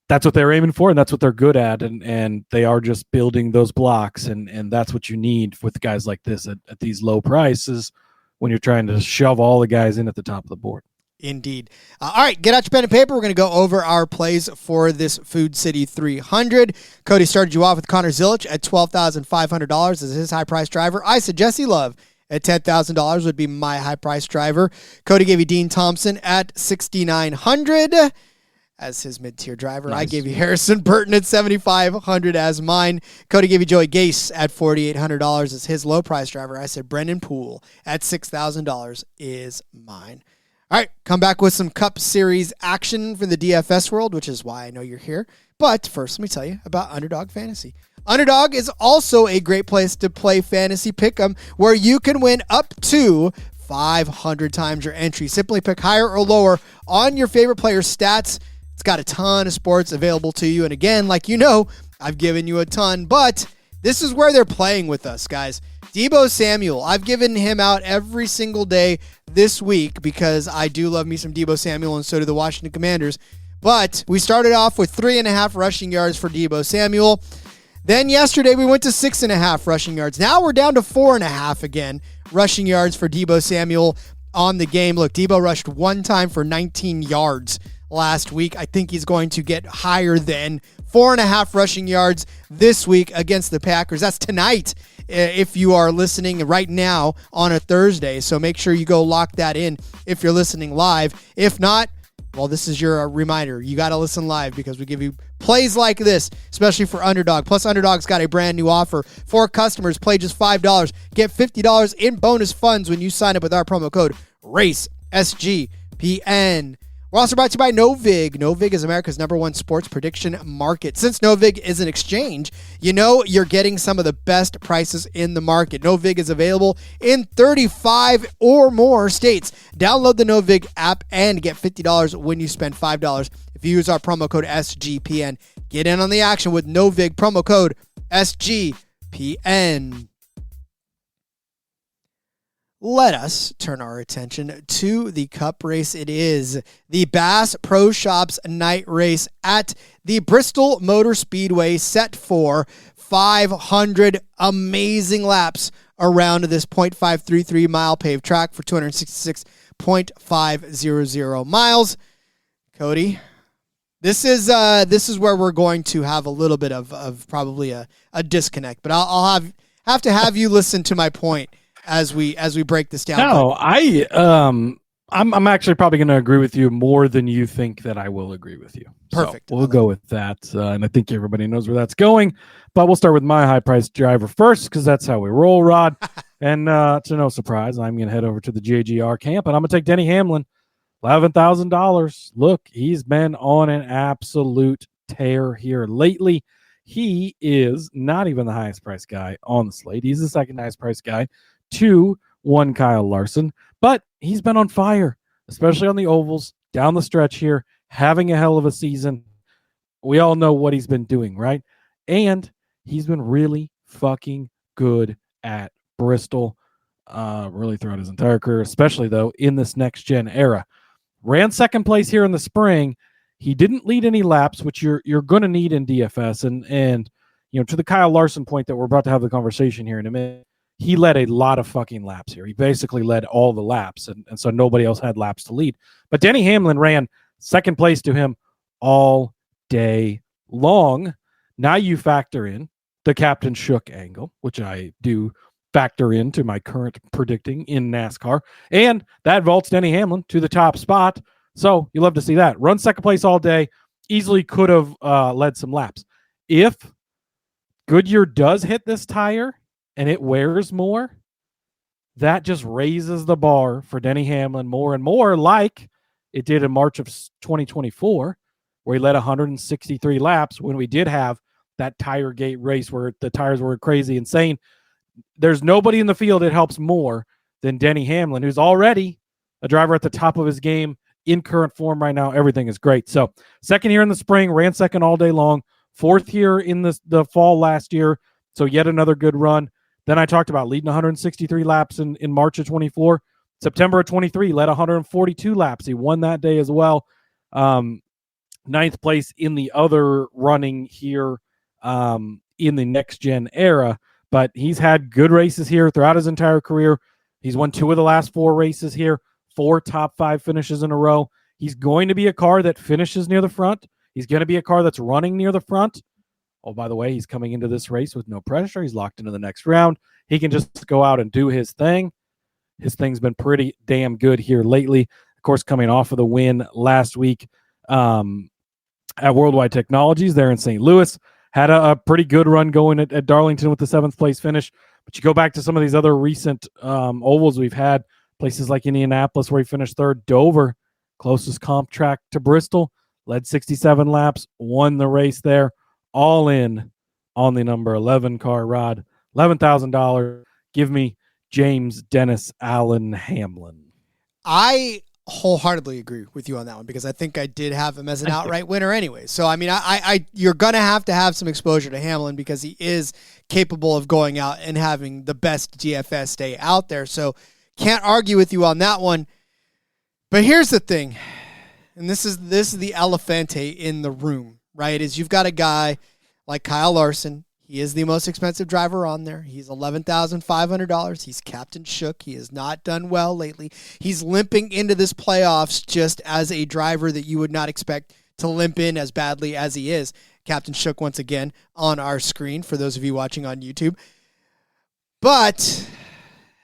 that's what they're aiming for, and that's what they're good at, and they are just building those blocks, and that's what you need with guys like this at these low prices when you're trying to shove all the guys in at the top of the board. Indeed. All right, get out your pen and paper. We're going to go over our plays for this Food City 300. Cody started you off with Connor Zilic at $12,500 as his high-priced driver. I said Jesse Love at $10,000 would be my high-priced driver. Cody gave you Dean Thompson at $6,900 as his mid-tier driver. Nice. I gave you Harrison Burton at $7,500 as mine. Cody gave you Joey Gase at $4,800 as his low-priced driver. I said Brennan Poole at $6,000 is mine. All right, come back with some Cup Series action for the DFS world, which is why I know you're here. But first, let me tell you about Underdog Fantasy. Underdog is also a great place to play fantasy pick'em, where you can win up to 500 times your entry. Simply pick higher or lower on your favorite player's stats. It's got a ton of sports available to you. And again, like you know, I've given you a ton, but this is where they're playing with us, guys. Deebo Samuel, I've given him out every single day this week because I do love me some Deebo Samuel, and so do the Washington Commanders. But we started off with 3.5 rushing yards for Deebo Samuel. Then yesterday we went to 6.5 rushing yards. Now we're down to 4.5 again rushing yards for Deebo Samuel on the game. Look, Deebo rushed one time for 19 yards last week. I think he's going to get higher than 4.5 rushing yards this week against the Packers. That's tonight if you are listening right now on a Thursday. So make sure you go lock that in if you're listening live. If not, well, this is your reminder. You got to listen live because we give you plays like this, especially for Underdog. Plus, Underdog's got a brand new offer for customers. Play just $5. Get $50 in bonus funds when you sign up with our promo code RACE, SGPN. We're also brought to you by Novig. Novig is America's #1 sports prediction market. Since Novig is an exchange, you know you're getting some of the best prices in the market. Novig is available in 35 or more states. Download the Novig app and get $50 when you spend $5 if you use our promo code SGPN. Get in on the action with Novig, promo code SGPN. Let us turn our attention to the Cup race. It is the Bass Pro Shops night race at the Bristol Motor Speedway, set for 500 amazing laps around this 0.533 mile paved track for 266.500 miles. Cody, this is where we're going to have a little bit of probably a disconnect, but I'll have to have you listen to my point as we break this down. No, I'm actually probably going to agree with you more than you think that I will agree with you. Perfect. So we'll go with that, and I think everybody knows where that's going. But we'll start with my high-priced driver first because that's how we roll, Rod. And to no surprise, I'm going to head over to the JGR camp, and I'm going to take Denny Hamlin, $11,000. Look, he's been on an absolute tear here lately. He is not even the highest-priced guy on the slate. He's the second highest-priced guy to one Kyle Larson, but he's been on fire, especially on the ovals, down the stretch here, having a hell of a season. We all know what he's been doing, right? And he's been really fucking good at Bristol, really throughout his entire career, especially, though, in this next-gen era. Ran second place here in the spring. He didn't lead any laps, which you're going to need in DFS. And you know, to the Kyle Larson point that we're about to have the conversation here in a minute, he led a lot of fucking laps here. He basically led all the laps, and so nobody else had laps to lead. But Denny Hamlin ran second place to him all day long. Now you factor in the Captain Shook angle, which I do factor into my current predicting in NASCAR, and that vaults Denny Hamlin to the top spot. So you love to see that. Run second place all day. Easily could have led some laps. If Goodyear does hit this tire and it wears more, that just raises the bar for Denny Hamlin more and more, like it did in March of 2024, where he led 163 laps when we did have that tire gate race where the tires were crazy insane. There's nobody in the field that helps more than Denny Hamlin, who's already a driver at the top of his game in current form right now. Everything is great. So second here in the spring, ran second all day long. Fourth here in the fall last year. So yet another good run. Then I talked about leading 163 laps in March of 24. September of 23, led 142 laps. He won that day as well. ninth place in the other running here in the next gen era, but he's had good races here throughout his entire career. He's won 2 of the last 4 races here, 4 top 5 finishes in a row. He's going to be a car that finishes near the front. He's going to be a car that's running near the front. Oh, by the way, he's coming into this race with no pressure. He's locked into the next round. He can just go out and do his thing. His thing's been pretty damn good here lately. Of course, coming off of the win last week at Worldwide Technologies there in St. Louis. Had a pretty good run going at Darlington with the 7th place finish. But you go back to some of these other recent ovals we've had, places like Indianapolis where he finished 3rd, Dover, closest comp track to Bristol, led 67 laps, won the race there, all in on the number 11 car, Rod. $11,000. Give me James Dennis Allen Hamlin. I wholeheartedly agree with you on that one because I think I did have him as an outright winner anyway. So, I mean, you're going to have some exposure to Hamlin because he is capable of going out and having the best DFS day out there. So can't argue with you on that one. But here's the thing, and this is the elefante in the room, right, is you've got a guy like Kyle Larson. He is the most expensive driver on there. He's $11,500. He's Captain Shook. He has not done well lately. He's limping into this playoffs just as a driver that you would not expect to limp in as badly as he is. Captain Shook once again on our screen for those of you watching on YouTube. But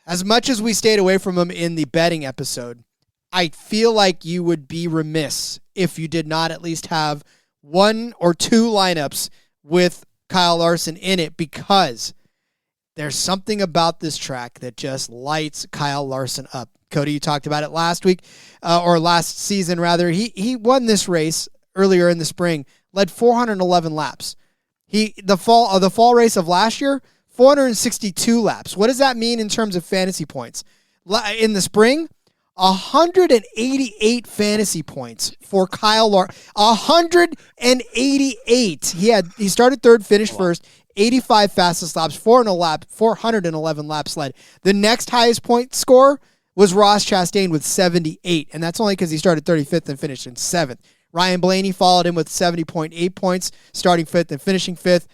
as much as we stayed away from him in the betting episode, I feel like you would be remiss if you did not at least have 1 or 2 lineups with Kyle Larson in it because there's something about this track that just lights Kyle Larson up. Cody, you talked about it last week, or last season rather. He won this race earlier in the spring, led 411 laps. The fall race of last year, 462 laps. What does that mean in terms of fantasy points? In the spring, 188 fantasy points for Kyle Larson. 188. He started 3rd, finished 1st, 85 fastest laps, 411 laps led. The next highest point score was Ross Chastain with 78, and that's only because he started 35th and finished in 7th. Ryan Blaney followed him with 70.8 points, starting 5th and finishing 5th.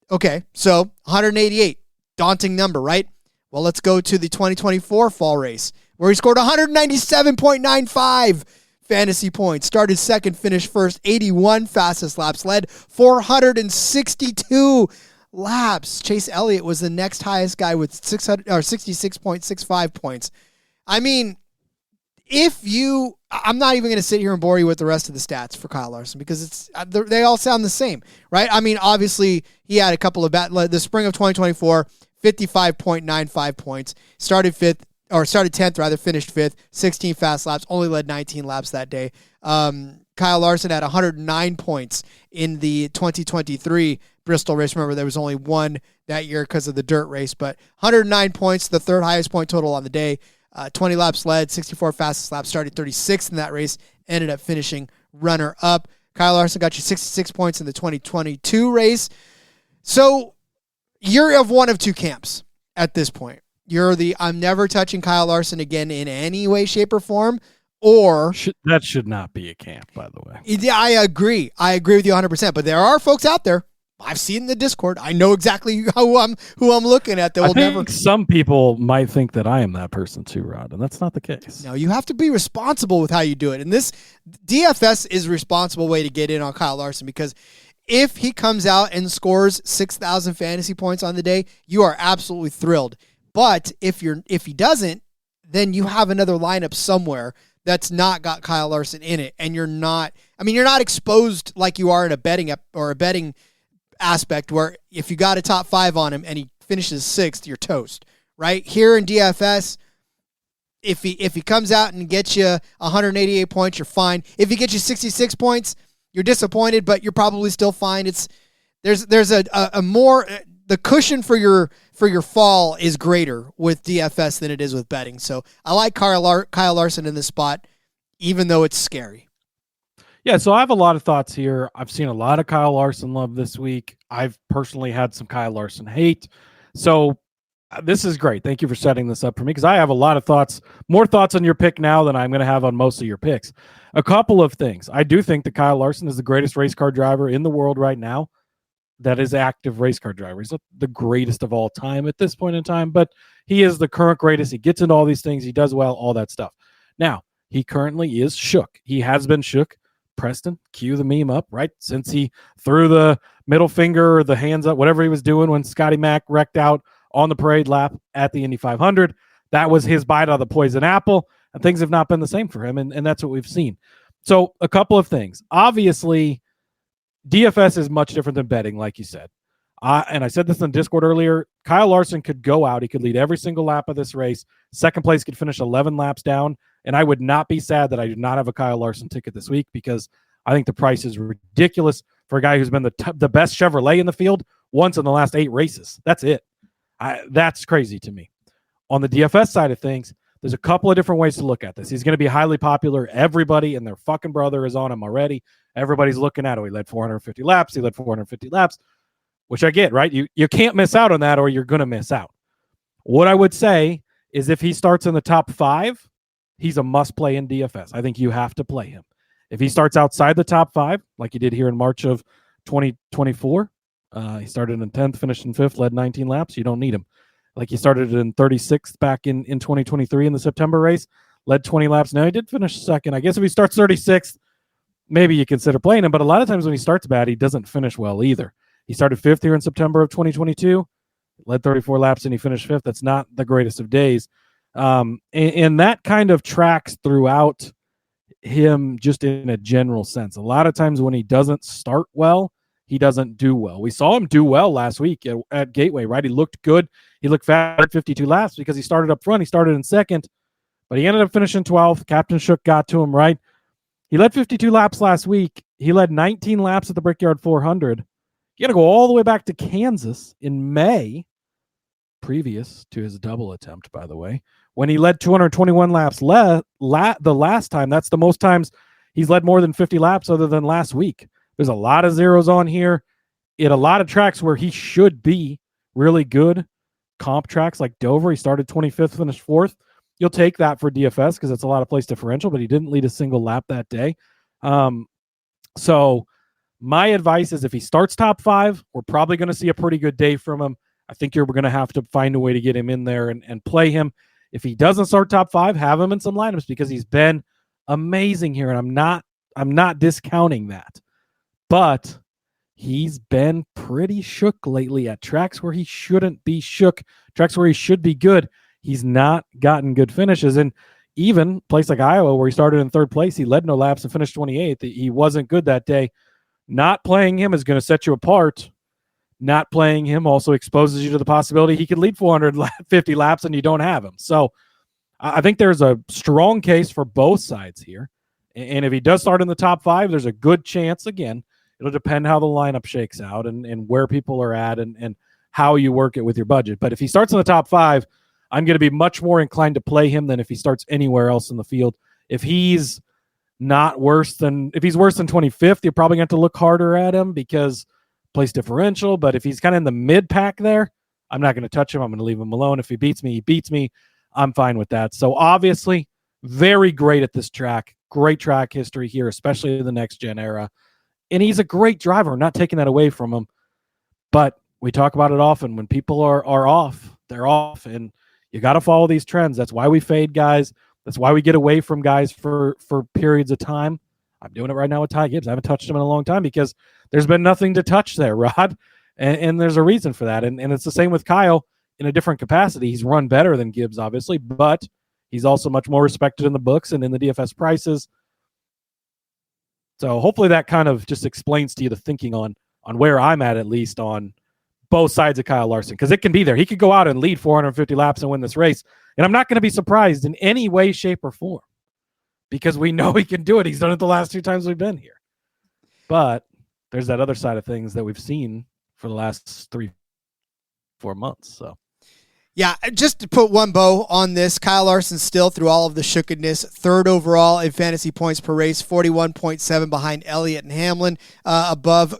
Okay, so 188. Daunting number, right? Well, let's go to the 2024 fall race, where he scored 197.95 fantasy points. Started 2nd, finished 1st, 81 fastest laps led, 462 laps. Chase Elliott was the next highest guy with 66.65 points. I mean, I'm not even going to sit here and bore you with the rest of the stats for Kyle Larson because they all sound the same, right? I mean, obviously, he had a couple of the spring of 2024, 55.95 points, started 10th rather, finished 5th, 16 fast laps, only led 19 laps that day. Kyle Larson had 109 points in the 2023 Bristol race. Remember, there was only one that year because of the dirt race, but 109 points, the 3rd highest point total on the day. 20 laps led, 64 fastest laps, started 36th in that race, ended up finishing runner-up. Kyle Larson got you 66 points in the 2022 race. So you're of one of 2 camps at this point. You're I'm never touching Kyle Larson again in any way, shape, or form, or... That should not be a camp, by the way. Yeah, I agree. I agree with you 100%, but there are folks out there, I've seen the Discord, I know exactly who I'm looking at. I think some people might think that I am that person too, Rod, and that's not the case. No, you have to be responsible with how you do it, and this DFS is a responsible way to get in on Kyle Larson because if he comes out and scores 6,000 fantasy points on the day, you are absolutely thrilled. But if he doesn't, then you have another lineup somewhere that's not got Kyle Larson in it, and you're not exposed like you are in a betting aspect where if you got a top 5 on him and he finishes 6th, you're toast. Right here in DFS, if he comes out and gets you 188 points, you're fine. If he gets you 66 points, you're disappointed, but you're probably still fine. There's a more the cushion for your fall is greater with DFS than it is with betting. So I like Kyle Larson in this spot, even though it's scary. Yeah, so I have a lot of thoughts here. I've seen a lot of Kyle Larson love this week. I've personally had some Kyle Larson hate. So This is great. Thank you for setting this up for me because I have a lot of thoughts, more thoughts on your pick now than I'm going to have on most of your picks. A couple of things. I do think that Kyle Larson is the greatest race car driver in the world right now. That is active race car driver. He's not the greatest of all time at this point in time, but he is the current greatest. He gets into all these things. He does well, all that stuff. Now, he currently is shook. He has been shook. Preston, cue the meme up, right? Since he threw the middle finger or the hands up, whatever he was doing when Scotty Mack wrecked out on the parade lap at the Indy 500. That was his bite out of the poison apple, and things have not been the same for him, and that's what we've seen. So a couple of things. Obviously, DFS is much different than betting, like you said. And I said this in Discord earlier. Kyle Larson could go out. He could lead every single lap of this race. Second place could finish 11 laps down, and I would not be sad that I do not have a Kyle Larson ticket this week because I think the price is ridiculous for a guy who's been the best Chevrolet in the field once in the last 8 races. That's it. That's crazy to me. On the DFS side of things, there's a couple of different ways to look at this. He's going to be highly popular. Everybody and their fucking brother is on him already. Everybody's looking at him. He led 450 laps. He led 450 laps, which I get, right? You can't miss out on that or you're going to miss out. What I would say is if he starts in the top 5, he's a must play in DFS. I think you have to play him. If he starts outside the top 5, like he did here in March of 2024, he started in 10th, finished in 5th, led 19 laps. You don't need him. Like he started in 36th back in 2023 in the September race, led 20 laps. Now he did finish second. I guess if he starts 36th, maybe you consider playing him. But a lot of times when he starts bad, he doesn't finish well either. He started 5th here in September of 2022, led 34 laps, and he finished 5th. That's not the greatest of days. And that kind of tracks throughout him just in a general sense. A lot of times when he doesn't start well, he doesn't do well. We saw him do well last week at Gateway, right? He looked good. He looked fast at 52 laps because he started up front. He started in second, but he ended up finishing 12th. Captain Shook got to him, right? He led 52 laps last week. He led 19 laps at the Brickyard 400. You got to go all the way back to Kansas in May, previous to his double attempt, by the way, when he led 221 laps the last time. That's the most times he's led more than 50 laps other than last week. There's a lot of zeros on here. In a lot of tracks where he should be really good, comp tracks like Dover, he started 25th, finished 4th. You'll take that for DFS because it's a lot of place differential, but he didn't lead a single lap that day. So my advice is if he starts top 5, we're probably going to see a pretty good day from him. I think you're going to have to find a way to get him in there and play him. If he doesn't start top 5, have him in some lineups because he's been amazing here, and I'm not discounting that. But he's been pretty shook lately at tracks where he shouldn't be shook, tracks where he should be good. He's not gotten good finishes. And even a place like Iowa, where he started in 3rd place, he led no laps and finished 28th. He wasn't good that day. Not playing him is going to set you apart. Not playing him also exposes you to the possibility he could lead 450 laps and you don't have him. So I think there's a strong case for both sides here. And if he does start in the top 5, there's a good chance, again, it'll depend how the lineup shakes out and where people are at and how you work it with your budget. But if he starts in the top 5, I'm going to be much more inclined to play him than if he starts anywhere else in the field. If he's worse than 25th, you're probably going to have to look harder at him because place differential. But if he's kind of in the mid pack there, I'm not going to touch him. I'm going to leave him alone. If he beats me, he beats me. I'm fine with that. So obviously, very great at this track. Great track history here, especially in the next gen era. And he's a great driver. I'm not taking that away from him. But we talk about it often. When people are off, they're off. And you got to follow these trends. That's why we fade guys. That's why we get away from guys for periods of time. I'm doing it right now with Ty Gibbs. I haven't touched him in a long time because there's been nothing to touch there, Rod. And there's a reason for that. And it's the same with Kyle in a different capacity. He's run better than Gibbs, obviously, but he's also much more respected in the books and in the DFS prices. So hopefully that kind of just explains to you the thinking on where I'm at least on both sides of Kyle Larson, because it can be there. He could go out and lead 450 laps and win this race, and I'm not going to be surprised in any way, shape, or form because we know he can do it. He's done it the last 2 times we've been here. But there's that other side of things that we've seen for the last 3-4 months. So Yeah, just to put one bow on this, Kyle Larson still, through all of the shookedness, third overall in fantasy points per race, 41.7 behind Elliott and Hamlin, above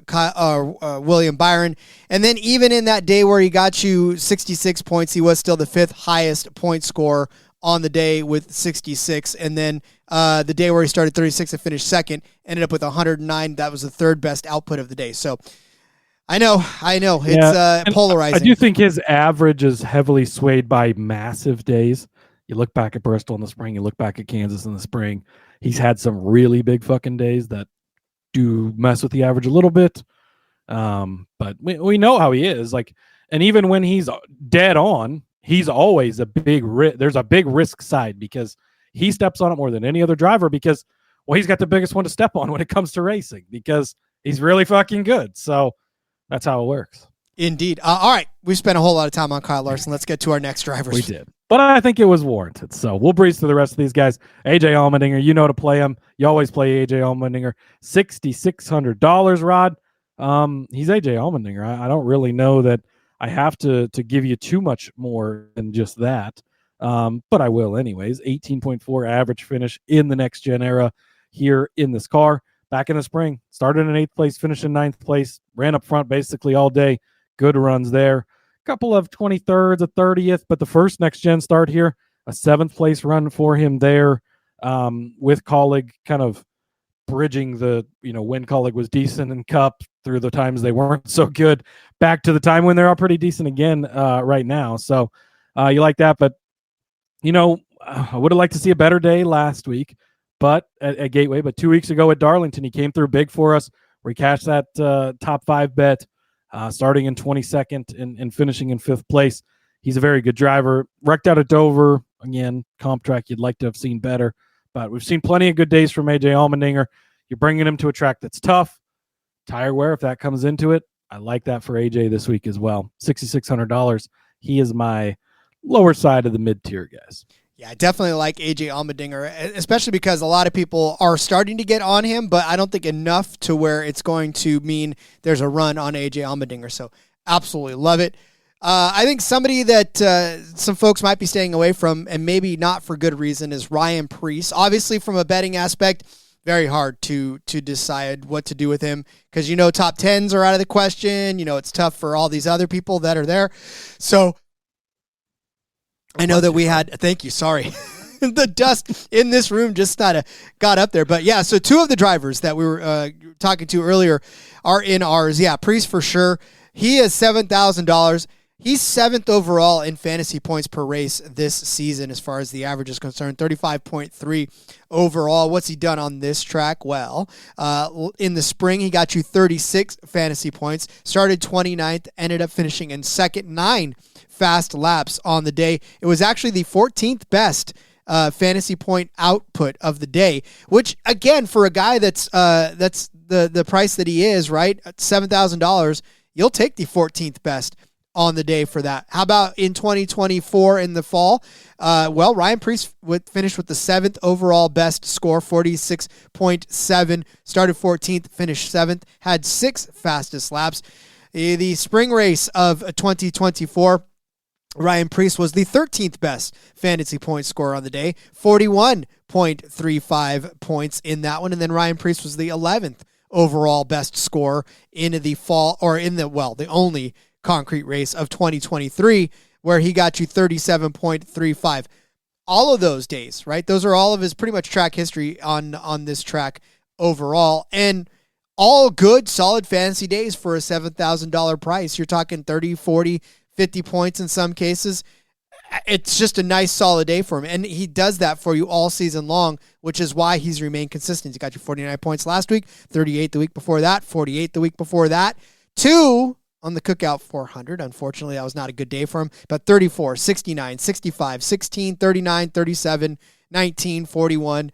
William Byron. And then even in that day where he got you 66 points, he was still the fifth highest point scorer on the day with 66. And then the day where he started 36 and finished second, ended up with 109. That was the third best output of the day. So I know. It's polarizing. I do think his average is heavily swayed by massive days. You look back at Bristol in the spring, you look back at Kansas in the spring. He's had some really big fucking days that do mess with the average a little bit. But we know how he is. Like, and even when he's dead on, he's always a big there's a big risk side because he steps on it more than any other driver because, well, he's got the biggest one to step on when it comes to racing because he's really fucking good. So that's how it works. Indeed. All right. We've spent a whole lot of time on Kyle Larson. Let's get to our next drivers. We did. But I think it was warranted. So we'll breeze through the rest of these guys. AJ Allmendinger, you know to play him. You always play AJ Allmendinger. $6,600, Rod. He's AJ Allmendinger. I don't really know that I have to give you too much more than just that. But I will anyways. 18.4 average finish in the next gen era here in this car. Back in the spring, started in 8th place, finished in 9th place, ran up front basically all day. Good runs there. Couple of 23rds, a 30th, but the first next-gen start here, a 7th place run for him there with Colleague kind of bridging the, when Colleague was decent in Cup through the times they weren't so good, back to the time when they're all pretty decent again right now. So you like that, but, I would have liked to see a better day last week. But at Gateway, but 2 weeks ago at Darlington, he came through big for us. We cashed that top 5 bet, starting in 22nd and finishing in 5th place. He's a very good driver. Wrecked out at Dover. Again, comp track you'd like to have seen better. But we've seen plenty of good days from AJ Allmendinger. You're bringing him to a track that's tough. Tire wear, if that comes into it, I like that for AJ this week as well. $6,600. He is my lower side of the mid-tier guys. Yeah, I definitely like AJ Allmendinger, especially because a lot of people are starting to get on him, but I don't think enough to where it's going to mean there's a run on AJ Allmendinger. So absolutely love it. I think somebody that some folks might be staying away from, and maybe not for good reason, is Ryan Preece. Obviously, from a betting aspect, very hard to decide what to do with him because, top 10s are out of the question. It's tough for all these other people that are there. So I know that we had, thank you, sorry. The dust in this room just got up there. But yeah, so 2 of the drivers that we were talking to earlier are in ours. Yeah, Preece for sure. He is $7,000. He's 7th overall in fantasy points per race this season as far as the average is concerned, 35.3 overall. What's he done on this track? Well, in the spring, he got you 36 fantasy points, started 29th, ended up finishing in second, 9 fast laps on the day. It was actually the 14th best fantasy point output of the day, which again, for a guy that's the price that he is, right, at $7,000, you'll take the 14th best on the day for that. How about in 2024 in the fall? Ryan Preece finished with the 7th overall best score, 46.7, started 14th, finished 7th, had 6 fastest laps. The spring race of 2024, Ryan Preece was the 13th best fantasy point scorer on the day, 41.35 points in that one. And then Ryan Preece was the 11th overall best scorer in the fall, or in the only concrete race of 2023, where he got you 37.35. All of those days, right? Those are all of his pretty much track history on this track overall. And all good, solid fantasy days for a $7,000 price. You're talking 30, 40, 50 points in some cases. It's just a nice solid day for him. And he does that for you all season long, which is why he's remained consistent. He got you 49 points last week, 38 the week before that, 48 the week before that, 2 on the Cookout 400. Unfortunately, that was not a good day for him, but 34, 69, 65, 16, 39, 37, 19, 41.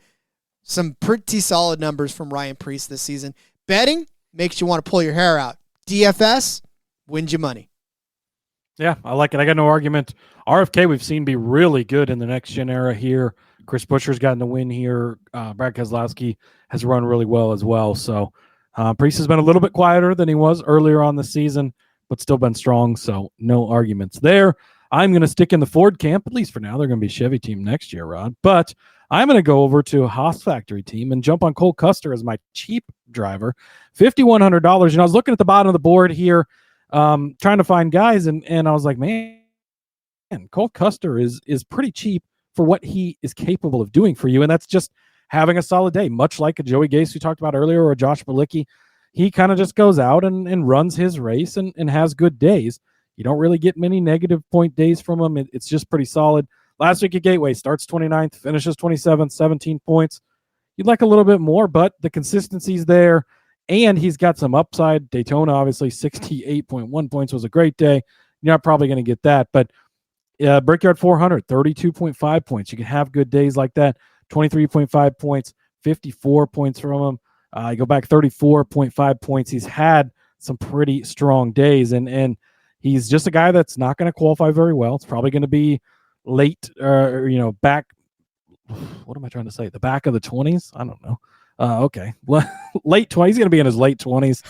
Some pretty solid numbers from Ryan Preece this season. Betting makes you want to pull your hair out. DFS wins you money. Yeah, I like it. I got no argument. RFK we've seen be really good in the next-gen era here. Chris Buescher's gotten the win here. Brad Keselowski has run really well as well. So Preece has been a little bit quieter than he was earlier on the season, but still been strong. So no arguments there. I'm going to stick in the Ford camp, at least for now. They're going to be Chevy team next year, Rod. But I'm going to go over to a Haas factory team and jump on Cole Custer as my cheap driver, $5,100. And I was looking at the bottom of the board here, trying to find guys, and I was like, man, Cole Custer is pretty cheap for what he is capable of doing for you, and that's just having a solid day, much like a Joey Gase we talked about earlier or a Josh Bilicki. He kind of just goes out and runs his race and has good days. You don't really get many negative point days from him. It's just pretty solid. Last week at Gateway, starts 29th, finishes 27th, 17 points. You'd like a little bit more, but the consistency's there, and he's got some upside. Daytona, obviously, 68.1 points was a great day. You're not probably going to get that, but Brickyard 400, 32.5 points. You can have good days like that. 23.5 points, 54 points from him. You go back 34.5 points. He's had some pretty strong days, and he's just a guy that's not going to qualify very well. It's probably going to be late, back. What am I trying to say? The back of the 20s? I don't know. Okay. Late 20s. He's going to be in his late 20s.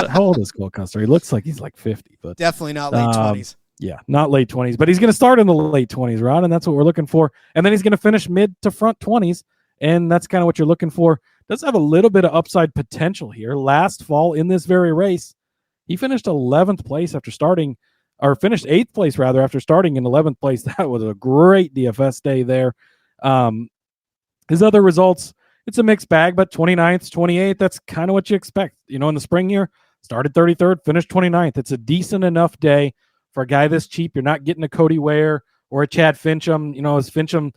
How old is Cole Custer? He looks like he's like 50, but definitely not late 20s. Yeah, not late 20s, but he's going to start in the late 20s, Rod, and that's what we're looking for. And then he's going to finish mid to front 20s, and that's kind of what you're looking for. Does have a little bit of upside potential here. Last fall in this very race, he finished 11th place after starting, or finished 8th place rather after starting in 11th place. That was a great DFS day there. His other results, it's a mixed bag, but 29th, 28th, that's kind of what you expect. In the spring here, started 33rd, finished 29th. It's a decent enough day for a guy this cheap. You're not getting a Cody Ware or a Chad Fincham. Is Fincham,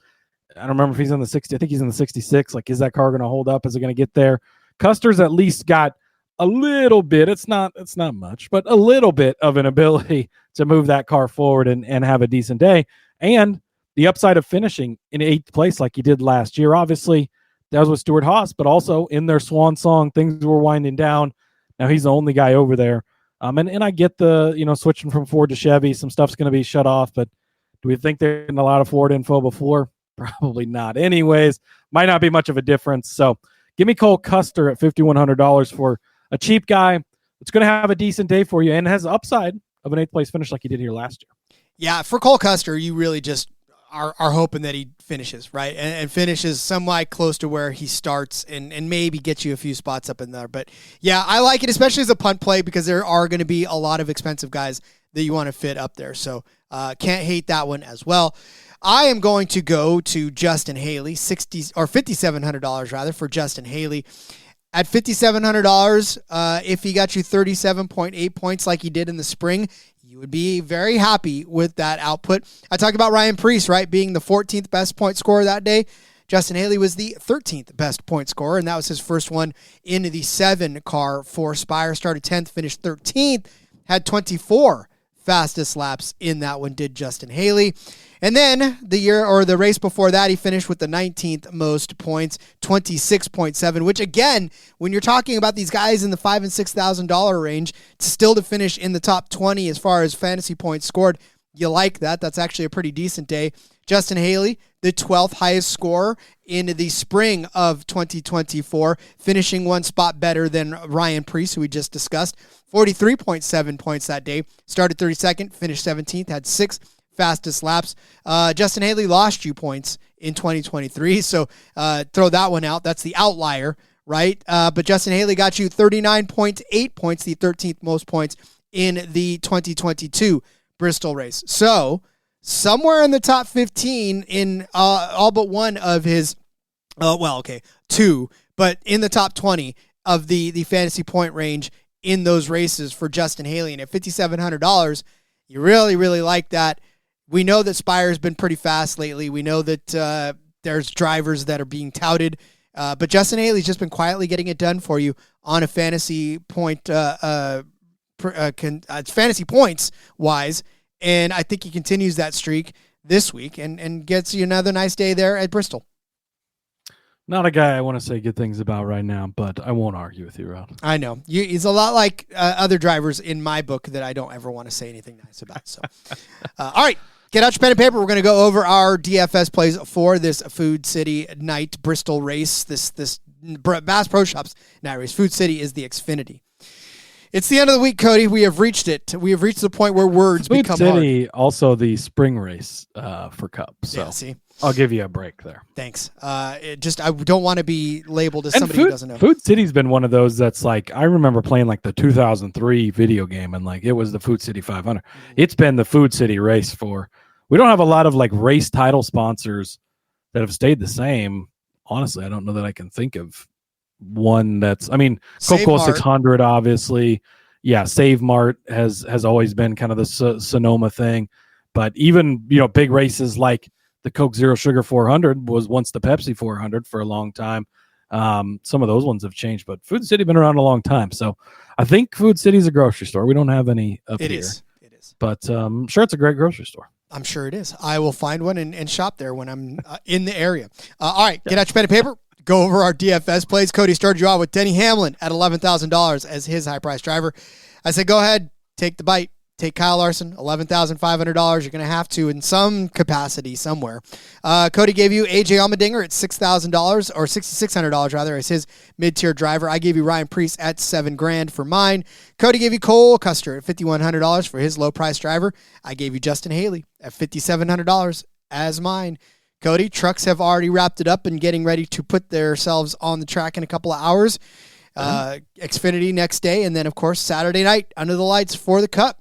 I don't remember if he's in the 60. I think he's in the 66. Like, is that car going to hold up? Is it going to get there? Custer's at least got a little bit. It's not much, but a little bit of an ability to move that car forward and have a decent day. And the upside of finishing in 8th place like he did last year. Obviously, that was with Stuart Haas, but also in their swan song, things were winding down. Now he's the only guy over there. And I get the, switching from Ford to Chevy, some stuff's going to be shut off, but do we think they're getting a lot of Ford info before? Probably not. Anyways, might not be much of a difference. So give me Cole Custer at $5,100 for a cheap guy. It's going to have a decent day for you and has upside of an 8th place finish like he did here last year. Yeah, for Cole Custer, you really just are hoping that he finishes, right? And finishes somewhat close to where he starts and maybe gets you a few spots up in there. But yeah, I like it, especially as a punt play, because there are going to be a lot of expensive guys that you want to fit up there. So can't hate that one as well. I am going to go to Justin Haley, $5,700 rather for Justin Haley. At $5,700, if he got you 37.8 points like he did in the spring, you would be very happy with that output. I talked about Ryan Preece, right, being the 14th best point scorer that day. Justin Haley was the 13th best point scorer, and that was his first one in the 7 car for Spire. Started 10th, finished 13th, had 24 fastest laps in that one, did Justin Haley. And then the race before that, he finished with the 19th most points, 26.7, which again, when you're talking about these guys in the $5,000 and $6,000 range, to finish in the top 20 as far as fantasy points scored, you like that. That's actually a pretty decent day. Justin Haley, the 12th highest scorer in the spring of 2024, finishing one spot better than Ryan Preece, who we just discussed, 43.7 points that day. Started 32nd, finished 17th, had 6 fastest laps. Justin Haley lost you points in 2023, so throw that one out. That's the outlier, right? But Justin Haley got you 39.8 points, the 13th most points in the 2022 Bristol race. So somewhere in the top 15 in all but one of his, 2, but in the top 20 of the fantasy point range in those races for Justin Haley. And at $5,700, you really, really like that. We know that Spire's been pretty fast lately. We know that there's drivers that are being touted, but Justin Haley's just been quietly getting it done for you on a fantasy point, fantasy points wise. And I think he continues that streak this week and gets you another nice day there at Bristol. Not a guy I want to say good things about right now, but I won't argue with you, Rod. I know. He's a lot like other drivers in my book that I don't ever want to say anything nice about. So, all right. Get out your pen and paper. We're going to go over our DFS plays for this Food City night Bristol race, this Bass Pro Shops night race. Food City is the Xfinity. It's the end of the week, Cody. We have reached it. We have reached the point where words Food become City, hard. also the spring race for Cup. So Yeah, see? I'll give you a break there. Thanks. I don't want to be labeled as somebody who doesn't know. Food City's been one of those that's like, I remember playing like the 2003 video game, and like it was the Food City 500. It's been the Food City race we don't have a lot of like race title sponsors that have stayed the same. Honestly, I don't know that I can think of one that's, I mean, Coca-Cola 600, obviously. Yeah, Save Mart has always been kind of the Sonoma thing. But even, big races like the Coke Zero Sugar 400 was once the Pepsi 400 for a long time. Some of those ones have changed, but Food City been around a long time. So I think Food City's a grocery store. We don't have any up here. It is. But I'm sure it's a great grocery store. I'm sure it is. I will find one and shop there when I'm in the area. All right, get out your pen and paper. Go over our DFS plays. Cody started you out with Denny Hamlin at $11,000 as his high-priced driver. I said, go ahead, take the bite. Take Kyle Larson, $11,500. You're going to have to in some capacity somewhere. Cody gave you AJ Allmendinger at $6,000 or $6,600 rather as his mid-tier driver. I gave you Ryan Preece at $7,000 for mine. Cody gave you Cole Custer at $5,100 for his low-price driver. I gave you Justin Haley at $5,700 as mine. Cody, trucks have already wrapped it up and getting ready to put themselves on the track in a couple of hours. Xfinity next day, and then, of course, Saturday night under the lights for the Cup.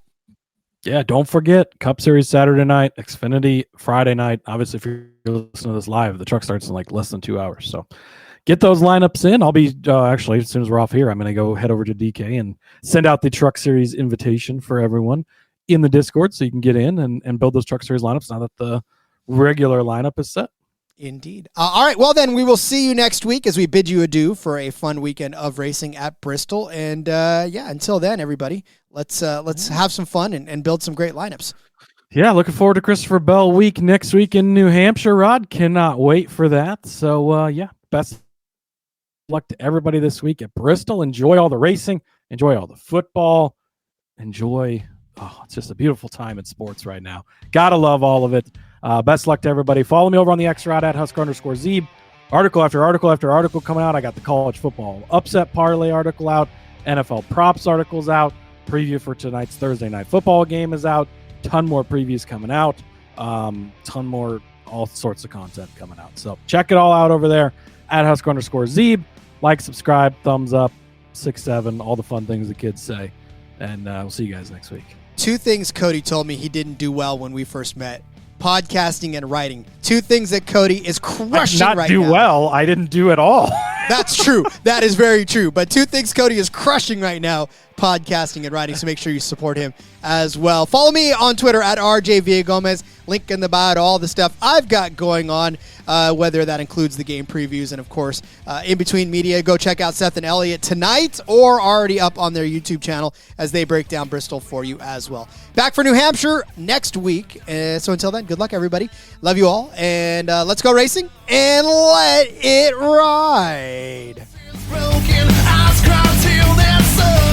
Yeah, don't forget, Cup Series Saturday night, Xfinity Friday night. Obviously, if you're listening to this live, the truck starts in like less than 2 hours. So get those lineups in. I'll be, actually, as soon as we're off here, I'm going to go head over to DK and send out the Truck Series invitation for everyone in the Discord so you can get in and build those Truck Series lineups now that the regular lineup is set. Indeed. All right. Well, then we will see you next week as we bid you adieu for a fun weekend of racing at Bristol. And until then, everybody, let's have some fun and build some great lineups. Yeah, looking forward to Christopher Bell week next week in New Hampshire, Rod. Cannot wait for that. So, best luck to everybody this week at Bristol. Enjoy all the racing. Enjoy all the football. Enjoy. It's just a beautiful time in sports right now. Gotta love all of it. Best luck to everybody. Follow me over on the X Rod at Husker_Zeeb. Article after article after article coming out. I got the college football upset parlay article out. NFL props articles out. Preview for tonight's Thursday night football game is out. Ton more previews coming out. Ton more all sorts of content coming out. So check it all out over there at Husker_Zeeb. Like, subscribe, thumbs up, 6-7, all the fun things the kids say. And we'll see you guys next week. Two things Cody told me he didn't do well when we first met. Podcasting and writing. Two things that Cody is crushing right now. Not do well. I didn't do at all. That's true. That is very true. But two things Cody is crushing right now, podcasting and writing, so make sure you support him as well. Follow me on Twitter at RJ Villagomez. Link in the bio to all the stuff I've got going on, whether that includes the game previews and, of course, in between media. Go check out Seth and Elliot tonight or already up on their YouTube channel as they break down Bristol for you as well. Back for New Hampshire next week. So until then, good luck, everybody. Love you all. And let's go racing and let it ride. Broken, eyes cry till there's sun.